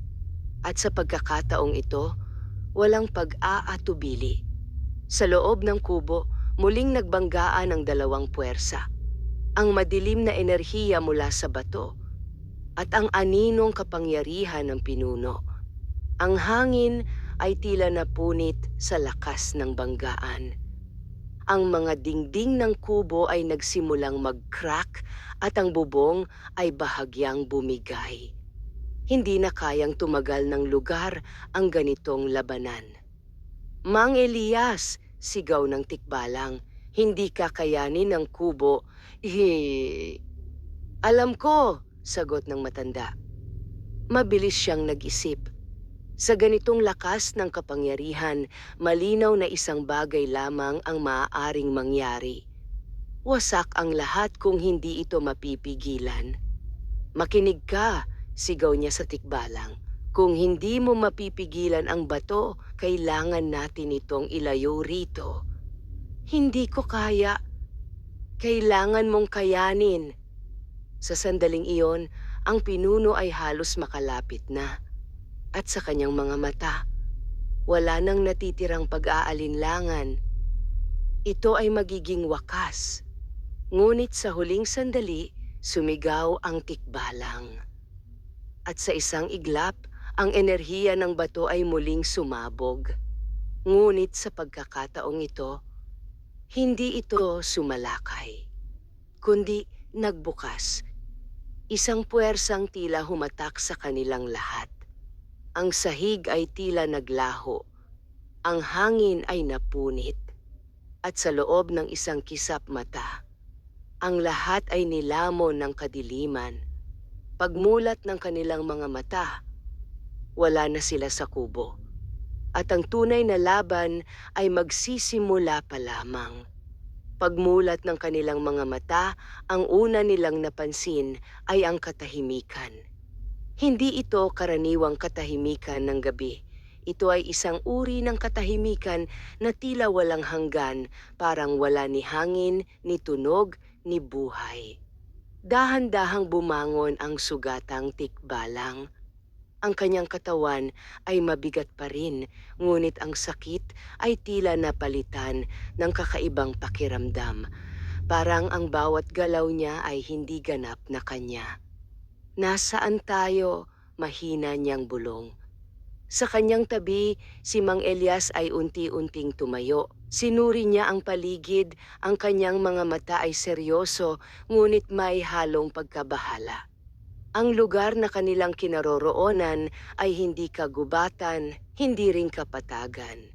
S1: at sa pagkakataong ito, walang pag-aatubili. Sa loob ng kubo, muling nagbanggaan ang dalawang puwersa. Ang madilim na enerhiya mula sa bato at ang aninong kapangyarihan ng pinuno. Ang hangin ay tila napunit sa lakas ng banggaan. Ang mga dingding ng kubo ay nagsimulang mag-crack at ang bubong ay bahagyang bumigay. Hindi na kayang tumagal ng lugar ang ganitong labanan. Mang Elias, sigaw ng tikbalang, hindi kakayanin ng kubo. Alam ko, sagot ng matanda. Mabilis siyang nag-isip. Sa ganitong lakas ng kapangyarihan, malinaw na isang bagay lamang ang maaaring mangyari. Wasak ang lahat kung hindi ito mapipigilan. Makinig ka, sigaw niya sa tikbalang. Kung hindi mo mapipigilan ang bato, kailangan natin itong ilayo rito. Hindi ko kaya. Kailangan mong kayanin. Sa sandaling iyon, ang pinuno ay halos makalapit na. At sa kanyang mga mata, wala nang natitirang pag-aalinlangan. Ito ay magiging wakas. Ngunit sa huling sandali, sumigaw ang tikbalang. At sa isang iglap, ang enerhiya ng bato ay muling sumabog. Ngunit sa pagkakataong ito, hindi ito sumalakay, kundi nagbukas. Isang puwersang tila humatak sa kanilang lahat. Ang sahig ay tila naglaho, ang hangin ay napunit, at sa loob ng isang kisap mata, ang lahat ay nilamon ng kadiliman. Pagmulat ng kanilang mga mata, wala na sila sa kubo, at ang tunay na laban ay magsisimula pa lamang. Pagmulat ng kanilang mga mata, ang una nilang napansin ay ang katahimikan. Hindi ito karaniwang katahimikan ng gabi. Ito ay isang uri ng katahimikan na tila walang hanggan, parang wala ni hangin, ni tunog, ni buhay. Dahan-dahang bumangon ang sugatang tikbalang. Ang kanyang katawan ay mabigat pa rin, ngunit ang sakit ay tila napalitan ng kakaibang pakiramdam. Parang ang bawat galaw niya ay hindi ganap na kanya. Nasaan tayo? Mahina niyang bulong. Sa kanyang tabi, si Mang Elias ay unti-unting tumayo. Sinuri niya ang paligid, ang kanyang mga mata ay seryoso, ngunit may halong pagkabahala. Ang lugar na kanilang kinaroroonan ay hindi kagubatan, hindi ring kapatagan.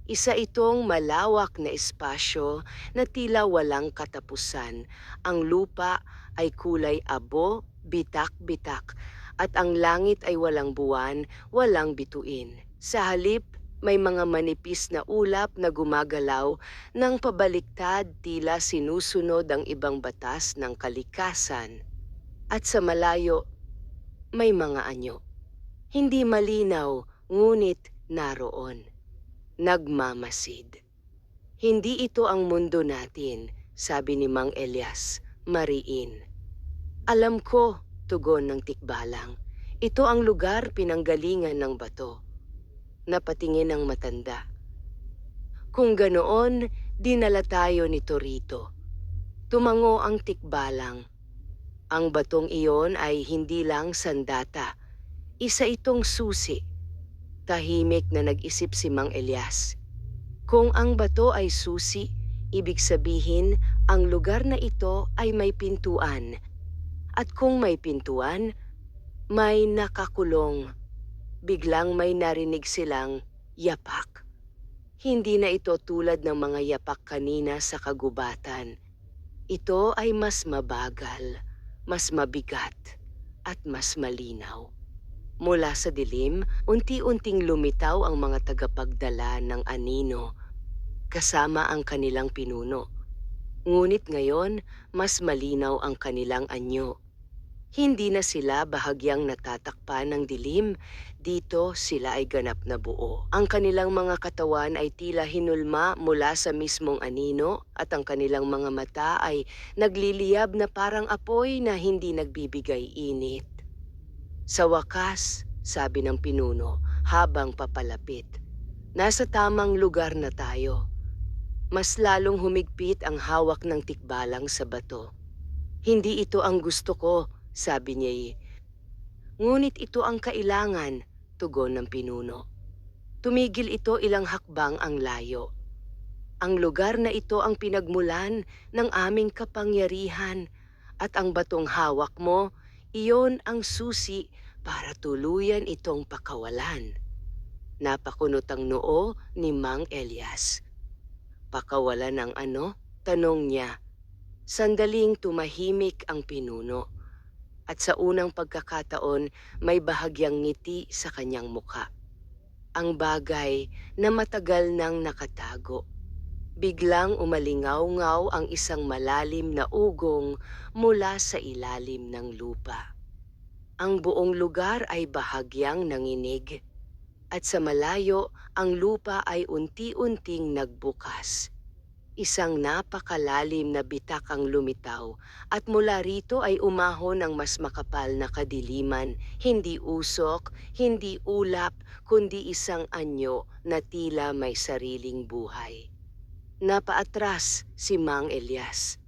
S1: Isa itong malawak na espasyo na tila walang katapusan. Ang lupa ay kulay abo, bitak-bitak, at ang langit ay walang buwan, walang bituin. Sa halip, may mga manipis na ulap na gumagalaw ng pabaliktad, tila sinusunod ang ibang batas ng kalikasan. At sa malayo, may mga anyo. Hindi malinaw, ngunit naroon. Nagmamasid. Hindi ito ang mundo natin, sabi ni Mang Elias, mariin. Alam ko, tugon ng tikbalang. Ito ang lugar pinanggalingan ng bato. Napatingin ang matanda. Kung ganoon, dinala tayo nito rito. Tumango ang tikbalang. Ang batong iyon ay hindi lang sandata. Isa itong susi. Tahimik na nag-isip si Mang Elias. Kung ang bato ay susi, ibig sabihin ang lugar na ito ay may pintuan. At kung may pintuan, may nakakulong. Biglang may narinig silang yapak. Hindi na ito tulad ng mga yapak kanina sa kagubatan. Ito ay mas mabagal, mas mabigat, at mas malinaw. Mula sa dilim, unti-unting lumitaw ang mga tagapagdala ng anino. kasama ang kanilang pinuno. Ngunit ngayon, mas malinaw ang kanilang anyo. Hindi na sila bahagyang natatakpan ng dilim, dito sila ay ganap na buo. Ang kanilang mga katawan ay tila hinulma mula sa mismong anino at ang kanilang mga mata ay nagliliyab na parang apoy na hindi nagbibigay init. Sa wakas, sabi ng pinuno habang papalapit, nasa tamang lugar na tayo. Mas lalong humigpit ang hawak ng tikbalang sa bato. Hindi ito ang gusto ko, sabi niya. Ngunit ito ang kailangan, tugon ng pinuno. Tumigil ito ilang hakbang ang layo. Ang lugar na ito ang pinagmulan ng aming kapangyarihan at ang batong hawak mo, iyon ang susi para tuluyan itong pakawalan. Napakunot ang noo ni Mang Elias. Pakawalan ng ano? Tanong niya. Sandaling tumahimik ang pinuno. At sa unang pagkakataon, may bahagyang ngiti sa kanyang mukha. Ang bagay na matagal nang nakatago. Biglang umalingaw-ngaw ang isang malalim na ugong mula sa ilalim ng lupa. Ang buong lugar ay bahagyang nanginig. At sa malayo, ang lupa ay unti-unting nagbukas. Isang napakalalim na bitak ang lumitaw at mula rito ay umahon ang mas makapal na kadiliman, hindi usok, hindi ulap, kundi isang anyo na tila may sariling buhay. Napaatras si Mang Elias.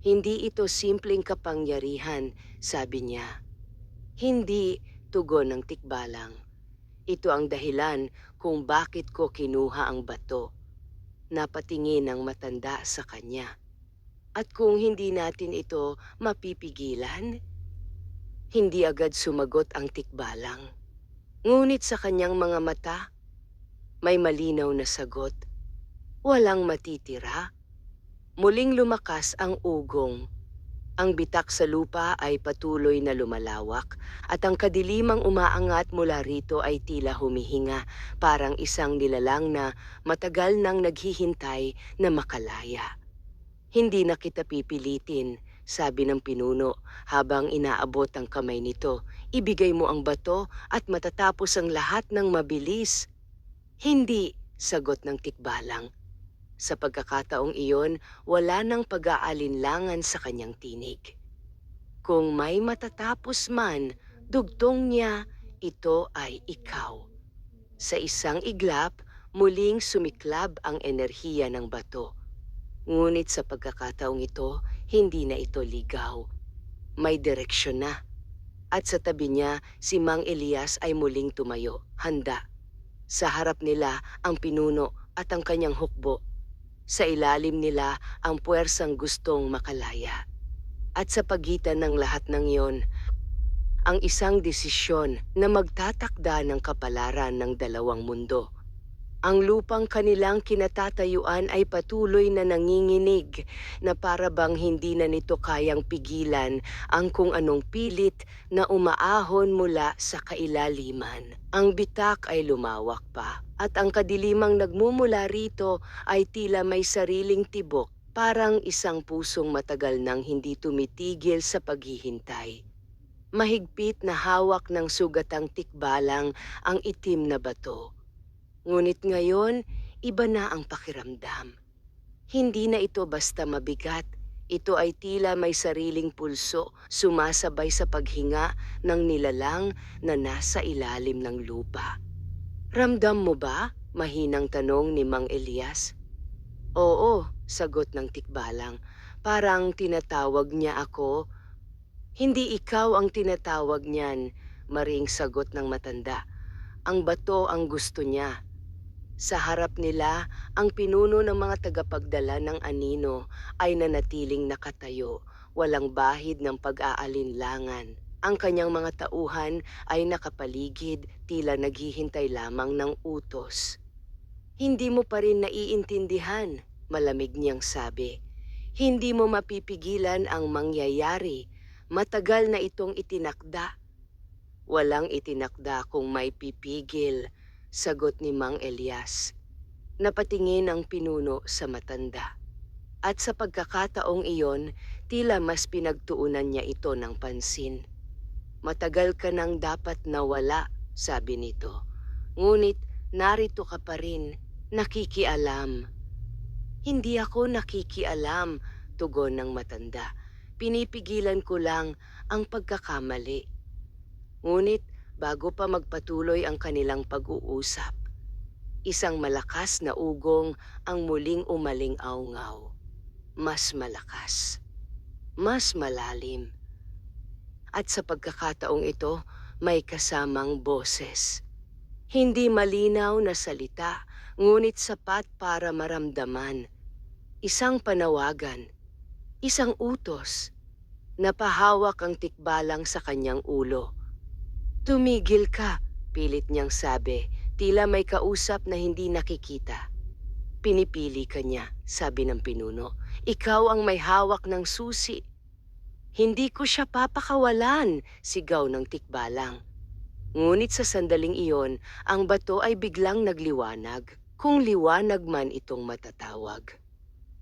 S1: Hindi ito simpleng kapangyarihan, sabi niya. Hindi, tugon ng tikbalang. Ito ang dahilan kung bakit ko kinuha ang bato. Napatingin ang matanda sa kanya. At kung hindi natin ito mapipigilan, hindi agad sumagot ang tikbalang. Ngunit sa kanyang mga mata, may malinaw na sagot. Walang matitira. Muling lumakas ang ugong. Ang bitak sa lupa ay patuloy na lumalawak at ang kadilimang umaangat mula rito ay tila humihinga, parang isang nilalang na matagal nang naghihintay na makalaya. Hindi na kita pipilitin, sabi ng pinuno habang inaabot ang kamay nito. Ibigay mo ang bato at matatapos ang lahat ng mabilis. Hindi, sagot ng tikbalang. Sa pagkakataong iyon, wala nang pag-aalinlangan sa kanyang tinig. Kung may matatapos man, dugtong niya, ito ay ikaw. Sa isang iglap, muling sumiklab ang enerhiya ng bato. Ngunit sa pagkakataong ito, hindi na ito ligaw. May direksyon na. At sa tabi niya, si Mang Elias ay muling tumayo, handa. Sa harap nila ang pinuno at ang kanyang hukbo. Sa ilalim nila ang puwersang gustong makalaya. At sa pagitan ng lahat ng iyon, ang isang desisyon na magtatakda ng kapalaran ng dalawang mundo. Ang lupang kanilang kinatatayuan ay patuloy na nanginginig na para bang hindi na nito kayang pigilan ang kung anong pilit na umaahon mula sa kailaliman. Ang bitak ay lumawak pa at ang kadilimang nagmumula rito ay tila may sariling tibok, parang isang pusong matagal nang hindi tumitigil sa paghihintay. Mahigpit na hawak ng sugatang tikbalang ang itim na bato. Ngunit ngayon, iba na ang pakiramdam. Hindi na ito basta mabigat. Ito ay tila may sariling pulso, sumasabay sa paghinga ng nilalang na nasa ilalim ng lupa. Ramdam mo ba? Mahinang tanong ni Mang Elias. Oo, sagot ng tikbalang. Parang tinatawag niya ako. Hindi ikaw ang tinatawag niyan, maring sagot ng matanda. Ang bato ang gusto niya. Sa harap nila, ang pinuno ng mga tagapagdala ng anino ay nanatiling nakatayo, walang bahid ng pag-aalinlangan. Ang kanyang mga tauhan ay nakapaligid, tila naghihintay lamang ng utos. Hindi mo pa rin naiintindihan, malamig niyang sabi. Hindi mo mapipigilan ang mangyayari. Matagal na itong itinakda. Walang itinakda kung may pipigil, sagot ni Mang Elias. Napatingin ang pinuno sa matanda. At sa pagkakataong iyon, tila mas pinagtuunan niya ito ng pansin. Matagal ka nang dapat nawala, sabi nito. Ngunit narito ka pa rin, nakikialam. Hindi ako nakikialam, tugon ng matanda. Pinipigilan ko lang ang pagkakamali. Ngunit bago pa magpatuloy ang kanilang pag-uusap, isang malakas na ugong ang muling umaling aungaw. Mas malakas, mas malalim. At sa pagkakataong ito, may kasamang boses. Hindi malinaw na salita, ngunit sapat para maramdaman. Isang panawagan, isang utos. Napahawak ang tikbalang sa kanyang ulo. Tumigil ka, pilit niyang sabi, tila may kausap na hindi nakikita. Pinipili ka niya, sabi ng pinuno. Ikaw ang may hawak ng susi. Hindi ko siya papakawalan, sigaw ng tikbalang. Ngunit sa sandaling iyon, ang bato ay biglang nagliwanag, kung liwanag man itong matatawag.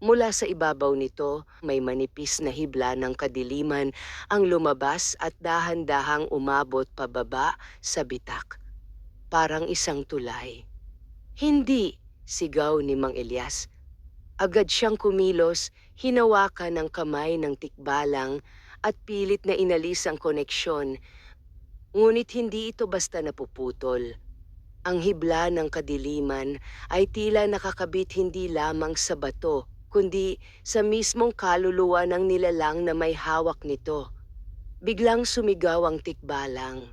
S1: Mula sa ibabaw nito, may manipis na hibla ng kadiliman ang lumabas at dahan-dahang umabot pababa sa bitak. Parang isang tulay. Hindi, sigaw ni Mang Elias. Agad siyang kumilos, hinawakan ng kamay ng tikbalang at pilit na inalis ang koneksyon. Ngunit hindi ito basta napuputol. Ang hibla ng kadiliman ay tila nakakabit hindi lamang sa bato, kundi sa mismong kaluluwa ng nilalang na may hawak nito. Biglang sumigaw ang tikbalang.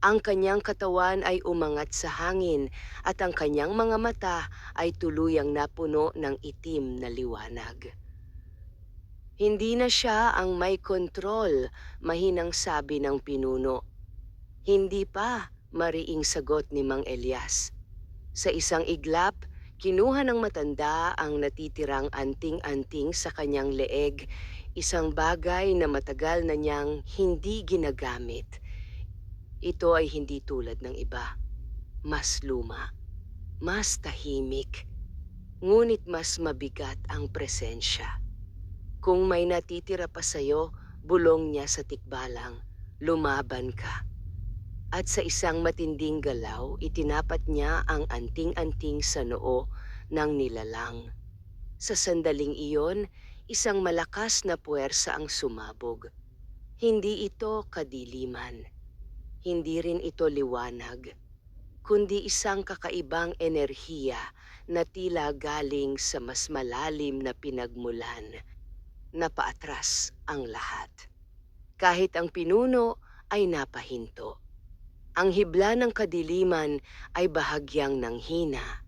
S1: Ang kanyang katawan ay umangat sa hangin at ang kanyang mga mata ay tuluyang napuno ng itim na liwanag. Hindi na siya ang may kontrol, mahinang sabi ng pinuno. Hindi pa, mariing sagot ni Mang Elias. Sa isang iglap, kinuha ng matanda ang natitirang anting-anting sa kanyang leeg, isang bagay na matagal na niyang hindi ginagamit. Ito ay hindi tulad ng iba. Mas luma, mas tahimik, ngunit mas mabigat ang presensya. Kung may natitira pa sa'yo, bulong niya sa tikbalang, lumaban ka. At sa isang matinding galaw, itinapat niya ang anting-anting sa noo ng nilalang. Sa sandaling iyon, isang malakas na puwersa ang sumabog. Hindi ito kadiliman. Hindi rin ito liwanag, kundi isang kakaibang enerhiya na tila galing sa mas malalim na pinagmulan. Napaatras ang lahat. Kahit ang pinuno ay napahinto. Ang hibla ng kadiliman ay bahagyang nanghina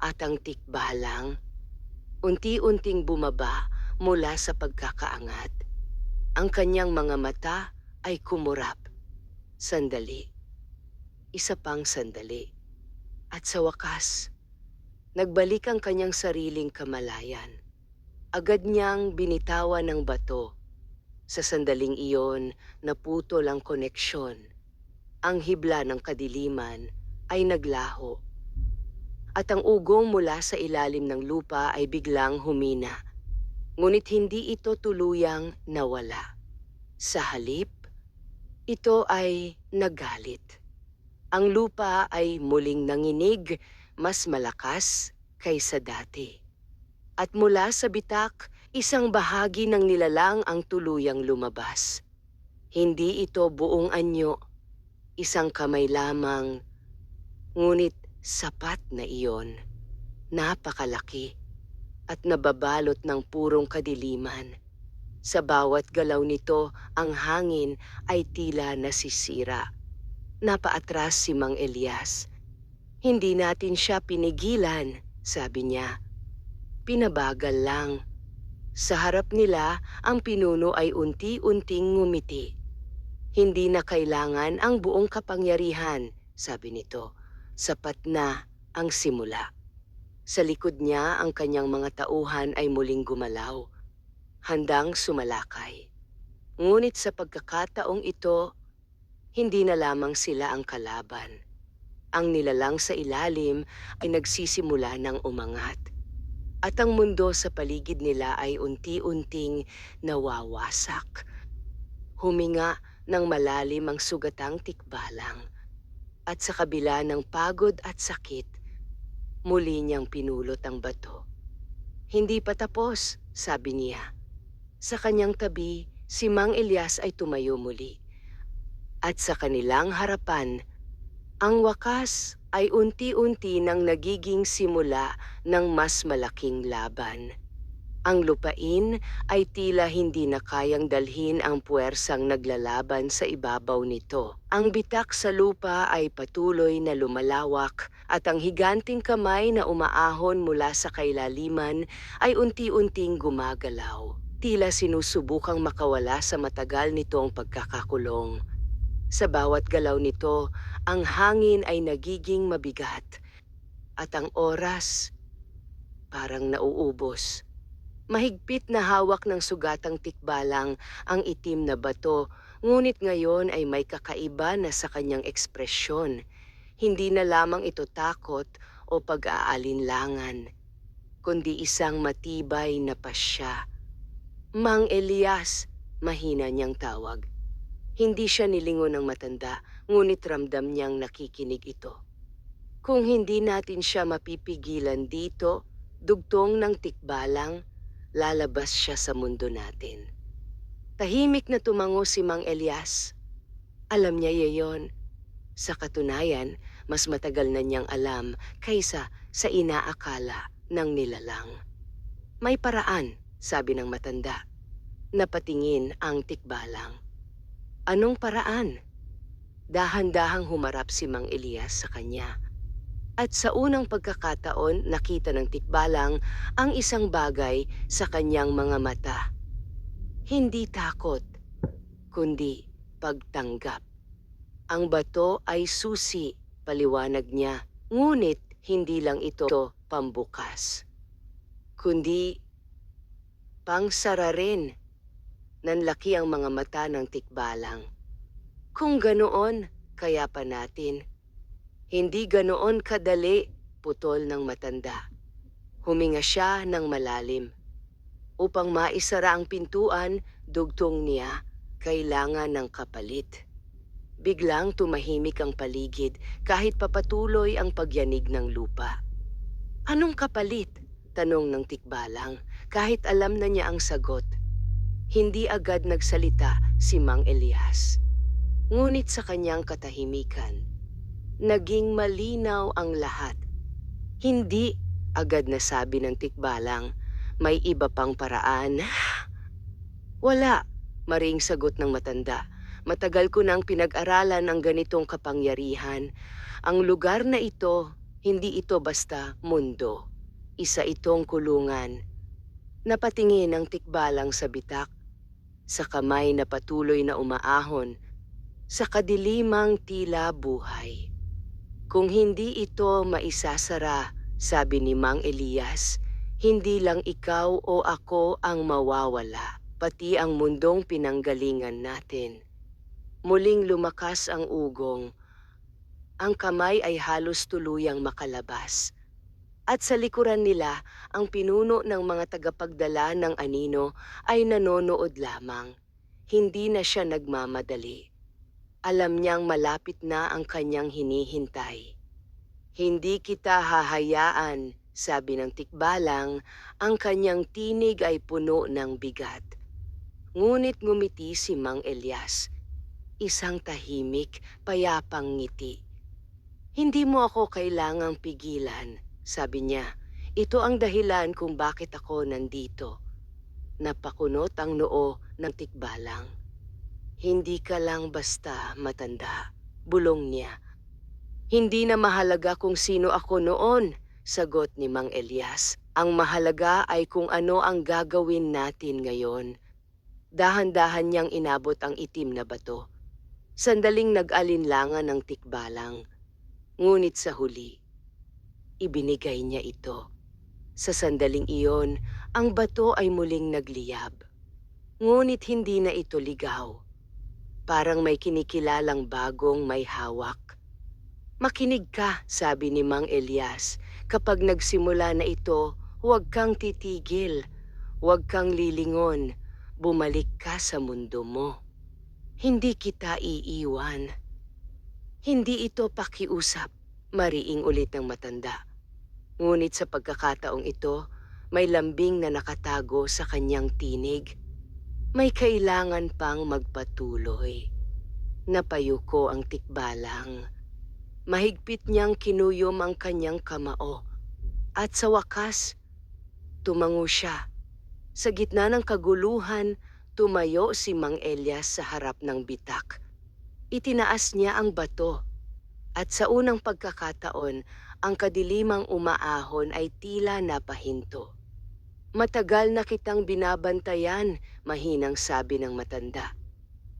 S1: at ang tikbalang unti-unting bumaba mula sa pagkakaangat. Ang kanyang mga mata ay kumurap. Sandali. Isa pang sandali. At sa wakas, nagbalik ang kanyang sariling kamalayan. Agad niyang binitawan ng bato. Sa sandaling iyon, naputol ang koneksyon. Ang hibla ng kadiliman ay naglaho. At ang ugong mula sa ilalim ng lupa ay biglang humina. Ngunit hindi ito tuluyang nawala. Sa halip, ito ay nagalit. Ang lupa ay muling nanginig, mas malakas kaysa dati. At mula sa bitak, isang bahagi ng nilalang ang tuluyang lumabas. Hindi ito buong anyo. Isang kamay lamang, ngunit sapat na iyon, napakalaki at nababalot ng purong kadiliman. Sa bawat galaw nito, ang hangin ay tila nasisira. Napaatras si Mang Elias. Hindi natin siya pinigilan, sabi niya. Pinabagal lang. Sa harap nila, ang pinuno ay unti-unting ngumiti. Hindi na kailangan ang buong kapangyarihan, sabi nito. Sapat na ang simula. Sa likod niya, ang kanyang mga tauhan ay muling gumalaw, handang sumalakay. Ngunit sa pagkakataong ito, hindi na lamang sila ang kalaban. Ang nilalang sa ilalim ay nagsisimula ng umangat. At ang mundo sa paligid nila ay unti-unting nawawasak. Huminga ng malalim ang sugatang tikbalang. At sa kabila ng pagod at sakit, muli niyang pinulot ang bato. Hindi pa tapos, sabi niya. Sa kanyang tabi, si Mang Elias ay tumayo muli. At sa kanilang harapan, ang wakas ay unti-unti nang nagiging simula ng mas malaking laban. Ang lupain ay tila hindi na kayang dalhin ang puwersang naglalaban sa ibabaw nito. Ang bitak sa lupa ay patuloy na lumalawak at ang higanting kamay na umaahon mula sa kailaliman ay unti-unting gumagalaw. Tila sinusubukang makawala sa matagal nitong pagkakakulong. Sa bawat galaw nito, ang hangin ay nagiging mabigat at ang oras parang nauubos. Mahigpit na hawak ng sugatang tikbalang ang itim na bato, ngunit ngayon ay may kakaiba na sa kanyang ekspresyon. Hindi na lamang ito takot o pag-aalinlangan, kundi isang matibay na pasya. Mang Elias, mahina niyang tawag. Hindi siya nilingon ng matanda, ngunit ramdam niyang nakikinig ito. Kung hindi natin siya mapipigilan dito, dugtong ng tikbalang, lalabas siya sa mundo natin. Tahimik na tumango si Mang Elias. Alam niya iyon. Sa katunayan, mas matagal na niyang alam kaysa sa inaakala ng nilalang. May paraan, sabi ng matanda. Napatingin ang tikbalang. Anong paraan? Dahan-dahang humarap si Mang Elias sa kanya. At sa unang pagkakataon, nakita ng tikbalang ang isang bagay sa kanyang mga mata. Hindi takot, kundi pagtanggap. Ang bato ay susi, paliwanag niya. Ngunit hindi lang ito pambukas, kundi pangsara rin. Nanlaki ang mga mata ng tikbalang. Kung ganoon, kaya pa natin. Hindi ganoon kadali, putol ng matanda. Huminga siya ng malalim. Upang maisara ang pintuan, dugtong niya, kailangan ng kapalit. Biglang tumahimik ang paligid kahit papatuloy ang pagyanig ng lupa. Anong kapalit? Tanong ng tikbalang, kahit alam na niya ang sagot. Hindi agad nagsalita si Mang Elias. Ngunit sa kanyang katahimikan, naging malinaw ang lahat. Hindi, agad nasabi ng tikbalang, may iba pang paraan. Wala, maring sagot ng matanda. Matagal ko nang pinag-aralan ang ganitong kapangyarihan. Ang lugar na ito, hindi ito basta mundo. Isa itong kulungan. Napatingin ang tikbalang sa bitak, sa kamay na patuloy na umaahon, sa kadilimang tila buhay. Kung hindi ito maisasara, sabi ni Mang Elias, hindi lang ikaw o ako ang mawawala, pati ang mundong pinanggalingan natin. Muling lumakas ang ugong. Ang kamay ay halos tuluyang makalabas. At sa likuran nila, ang pinuno ng mga tagapagdala ng anino ay nanonood lamang. Hindi na siya nagmamadali. Alam niyang malapit na ang kanyang hinihintay. Hindi kita hahayaan, sabi ng tikbalang, ang kanyang tinig ay puno ng bigat. Ngunit ngumiti si Mang Elias, isang tahimik, payapang ngiti. Hindi mo ako kailangang pigilan, sabi niya. Ito ang dahilan kung bakit ako nandito. Napakunot ang noo ng tikbalang. Hindi ka lang basta matanda, bulong niya. Hindi na mahalaga kung sino ako noon, sagot ni Mang Elias. Ang mahalaga ay kung ano ang gagawin natin ngayon. Dahan-dahan niyang inabot ang itim na bato. Sandaling nag-alinlangan ng tikbalang. Ngunit sa huli, ibinigay niya ito. Sa sandaling iyon, ang bato ay muling nagliyab. Ngunit hindi na ito ligaw. Parang may kinikilalang bagong may hawak. Makinig ka, sabi ni Mang Elias. Kapag nagsimula na ito, huwag kang titigil. Huwag kang lilingon. Bumalik ka sa mundo mo. Hindi kita iiwan. Hindi ito pakiusap, mariing ulit ng matanda. Ngunit sa pagkakataong ito, may lambing na nakatago sa kanyang tinig. May kailangan pang magpatuloy. Napayuko ang tikbalang. Mahigpit niyang kinuyom ang kanyang kamao. At sa wakas, tumango siya. Sa gitna ng kaguluhan, tumayo si Mang Elias sa harap ng bitak. Itinaas niya ang bato. At sa unang pagkakataon, ang kadilimang umaahon ay tila napahinto. Matagal na kitang binabantayan, mahinang sabi ng matanda.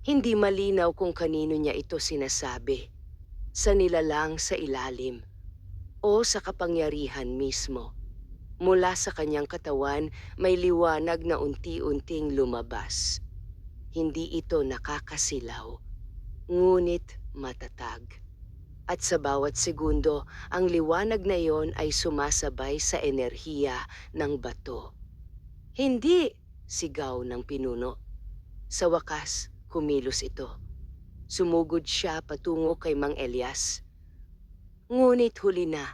S1: Hindi malinaw kung kanino niya ito sinasabi. Sa nilalang sa ilalim o sa kapangyarihan mismo. Mula sa kanyang katawan may liwanag na unti-unting lumabas. Hindi ito nakakasilaw, ngunit matatag. At sa bawat segundo, ang liwanag na iyon ay sumasabay sa enerhiya ng bato. Hindi! Sigaw ng pinuno. Sa wakas, kumilos ito. Sumugod siya patungo kay Mang Elias. Ngunit huli na.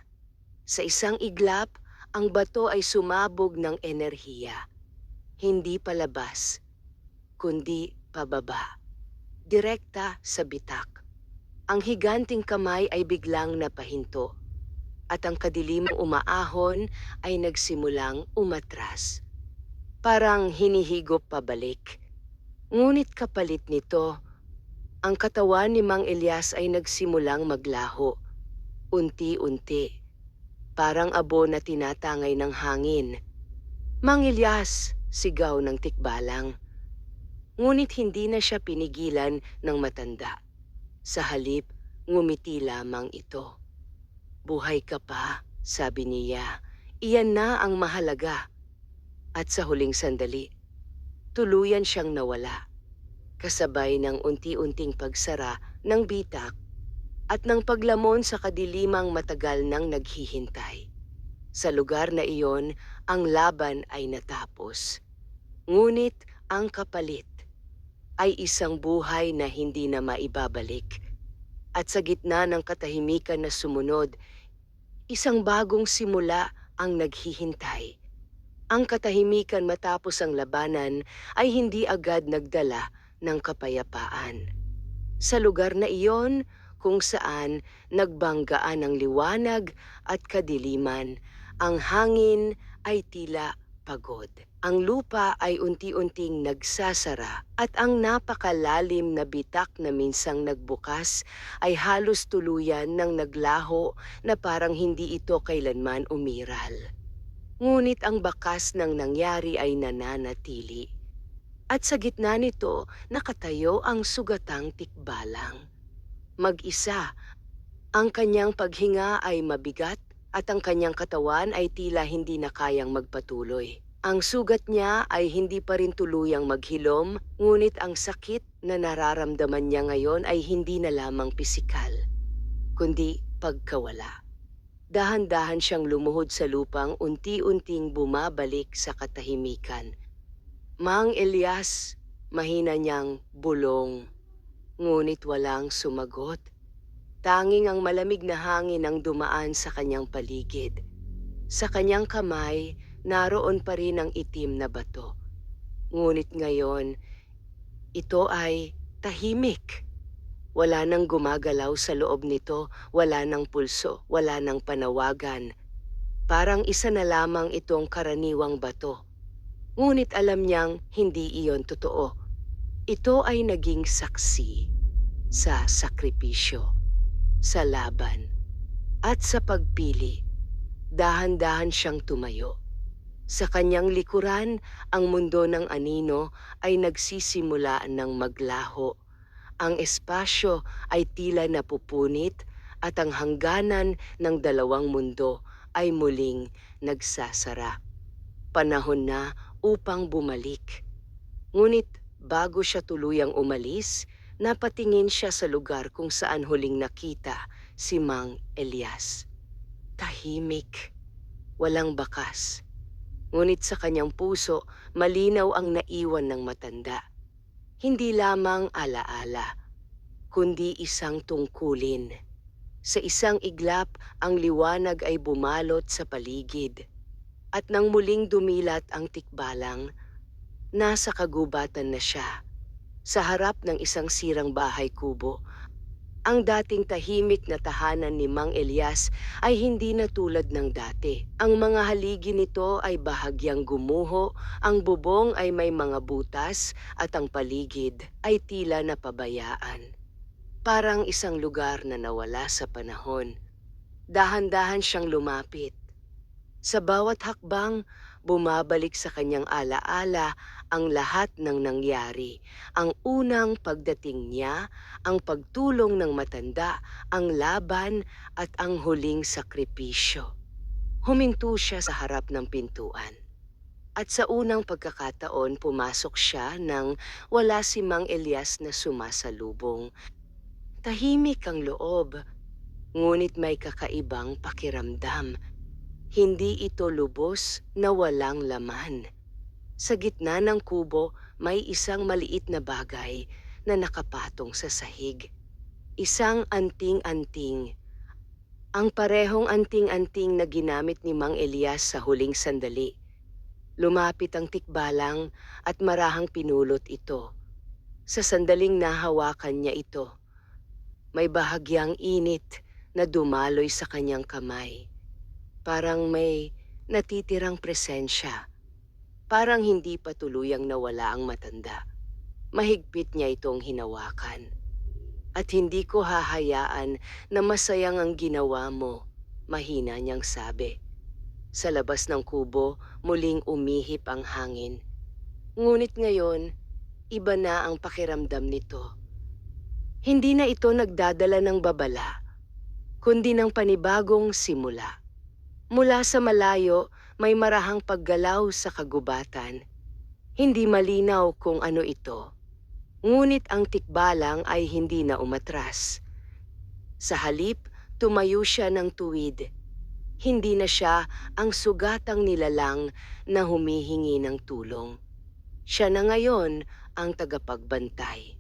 S1: Sa isang iglap, ang bato ay sumabog ng enerhiya. Hindi palabas, kundi pababa. Direkta sa bitak. Ang higanting kamay ay biglang napahinto. At ang kadilimang umaahon ay nagsimulang umatras. Parang hinihigop pabalik. Ngunit kapalit nito, ang katawan ni Mang Elias ay nagsimulang maglaho. Unti-unti. Parang abo na tinatangay ng hangin. Mang Elias! Sigaw ng tikbalang. Ngunit hindi na siya pinigilan ng matanda. Sa halip, ngumiti lamang ito. Buhay ka pa, sabi niya. Iyan na ang mahalaga. At sa huling sandali, tuluyan siyang nawala. Kasabay ng unti-unting pagsara ng bitak at ng paglamon sa kadilimang matagal nang naghihintay. Sa lugar na iyon, ang laban ay natapos. Ngunit ang kapalit ay isang buhay na hindi na maibabalik. At sa gitna ng katahimikan na sumunod, isang bagong simula ang naghihintay. Ang katahimikan matapos ang labanan ay hindi agad nagdala ng kapayapaan. Sa lugar na iyon, kung saan nagbanggaan ang liwanag at kadiliman, ang hangin ay tila pagod. Ang lupa ay unti-unting nagsasara at ang napakalalim na bitak na minsang nagbukas ay halos tuluyan ng naglaho na parang hindi ito kailanman umiral. Ngunit ang bakas ng nangyari ay nananatili. At sa gitna nito, nakatayo ang sugatang tikbalang. Mag-isa, ang kanyang paghinga ay mabigat at ang kanyang katawan ay tila hindi na kayang magpatuloy. Ang sugat niya ay hindi pa rin tuluyang maghilom, ngunit ang sakit na nararamdaman niya ngayon ay hindi na lamang pisikal, kundi pagkawala. Dahan-dahan siyang lumuhod sa lupang unti-unting bumabalik sa katahimikan. Mang Elias, mahina niyang bulong, ngunit walang sumagot. Tanging ang malamig na hangin ang dumaan sa kanyang paligid. Sa kanyang kamay, naroon pa rin ang itim na bato. Ngunit ngayon, ito ay tahimik. Wala nang gumagalaw sa loob nito, wala nang pulso, wala nang panawagan. Parang isa na lamang itong karaniwang bato. Ngunit alam niyang hindi iyon totoo. Ito ay naging saksi sa sakripisyo, sa laban, at sa pagpili. Dahan-dahan siyang tumayo. Sa kanyang likuran, ang mundo ng anino ay nagsisimula ng maglaho. Ang espasyo ay tila napupunit at ang hangganan ng dalawang mundo ay muling nagsasara. Panahon na upang bumalik. Ngunit bago siya tuluyang umalis, napatingin siya sa lugar kung saan huling nakita si Mang Elias. Tahimik, walang bakas. Ngunit sa kanyang puso, malinaw ang naiwan ng matanda. Hindi lamang alaala, kundi isang tungkulin. Sa isang iglap, ang liwanag ay bumalot sa paligid. At nang muling dumilat ang tikbalang, nasa kagubatan na siya, sa harap ng isang sirang bahay kubo. Ang dating tahimik na tahanan ni Mang Elias ay hindi na tulad ng dati. Ang mga haligi nito ay bahagyang gumuho, ang bubong ay may mga butas at ang paligid ay tila napabayaan. Parang isang lugar na nawala sa panahon. Dahan-dahan siyang lumapit. Sa bawat hakbang, bumabalik sa kanyang alaala ang lahat ng nangyari. Ang unang pagdating niya, ang pagtulong ng matanda, ang laban at ang huling sakripisyo. Huminto siya sa harap ng pintuan. At sa unang pagkakataon, pumasok siya nang wala si Mang Elias na sumasalubong. Tahimik ang loob, ngunit may kakaibang pakiramdam. Hindi ito lubos na walang laman. Sa gitna ng kubo, may isang maliit na bagay na nakapatong sa sahig. Isang anting-anting. Ang parehong anting-anting na ginamit ni Mang Elias sa huling sandali. Lumapit ang tikbalang at marahang pinulot ito. Sa sandaling nahawakan niya ito, may bahagyang init na dumaloy sa kanyang kamay. Parang may natitirang presensya. Parang hindi pa tuluyang nawala ang matanda. Mahigpit niya itong hinawakan. At hindi ko hahayaan na masayang ang ginawa mo, mahina niyang sabi. Sa labas ng kubo, muling umihip ang hangin. Ngunit ngayon, iba na ang pakiramdam nito. Hindi na ito nagdadala ng babala, kundi ng panibagong simula. Mula sa malayo, may marahang paggalaw sa kagubatan. Hindi malinaw kung ano ito. Ngunit ang tikbalang ay hindi na umatras. Sa halip, tumayo siya ng tuwid. Hindi na siya ang sugatang nilalang na humihingi ng tulong. Siya na ngayon ang tagapagbantay.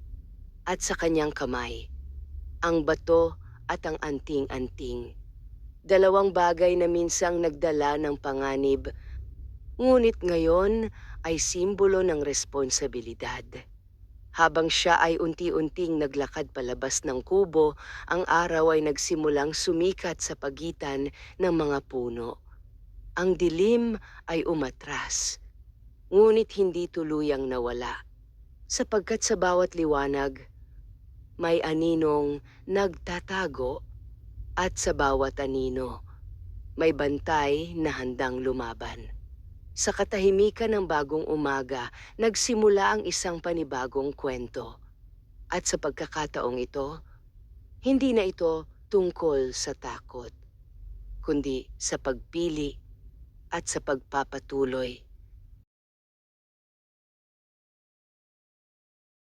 S1: At sa kanyang kamay, ang bato at ang anting-anting. Dalawang bagay na minsang nagdala ng panganib, ngunit ngayon ay simbolo ng responsibilidad. Habang siya ay unti-unting naglakad palabas ng kubo, ang araw ay nagsimulang sumikat sa pagitan ng mga puno. Ang dilim ay umatras, ngunit hindi tuluyang nawala, sapagkat sa bawat liwanag, may aninong nagtatago. At sa bawat anino, may bantay na handang lumaban. Sa katahimikan ng bagong umaga, nagsimula ang isang panibagong kwento. At sa pagkakataong ito, hindi na ito tungkol sa takot, kundi sa pagpili at sa pagpapatuloy.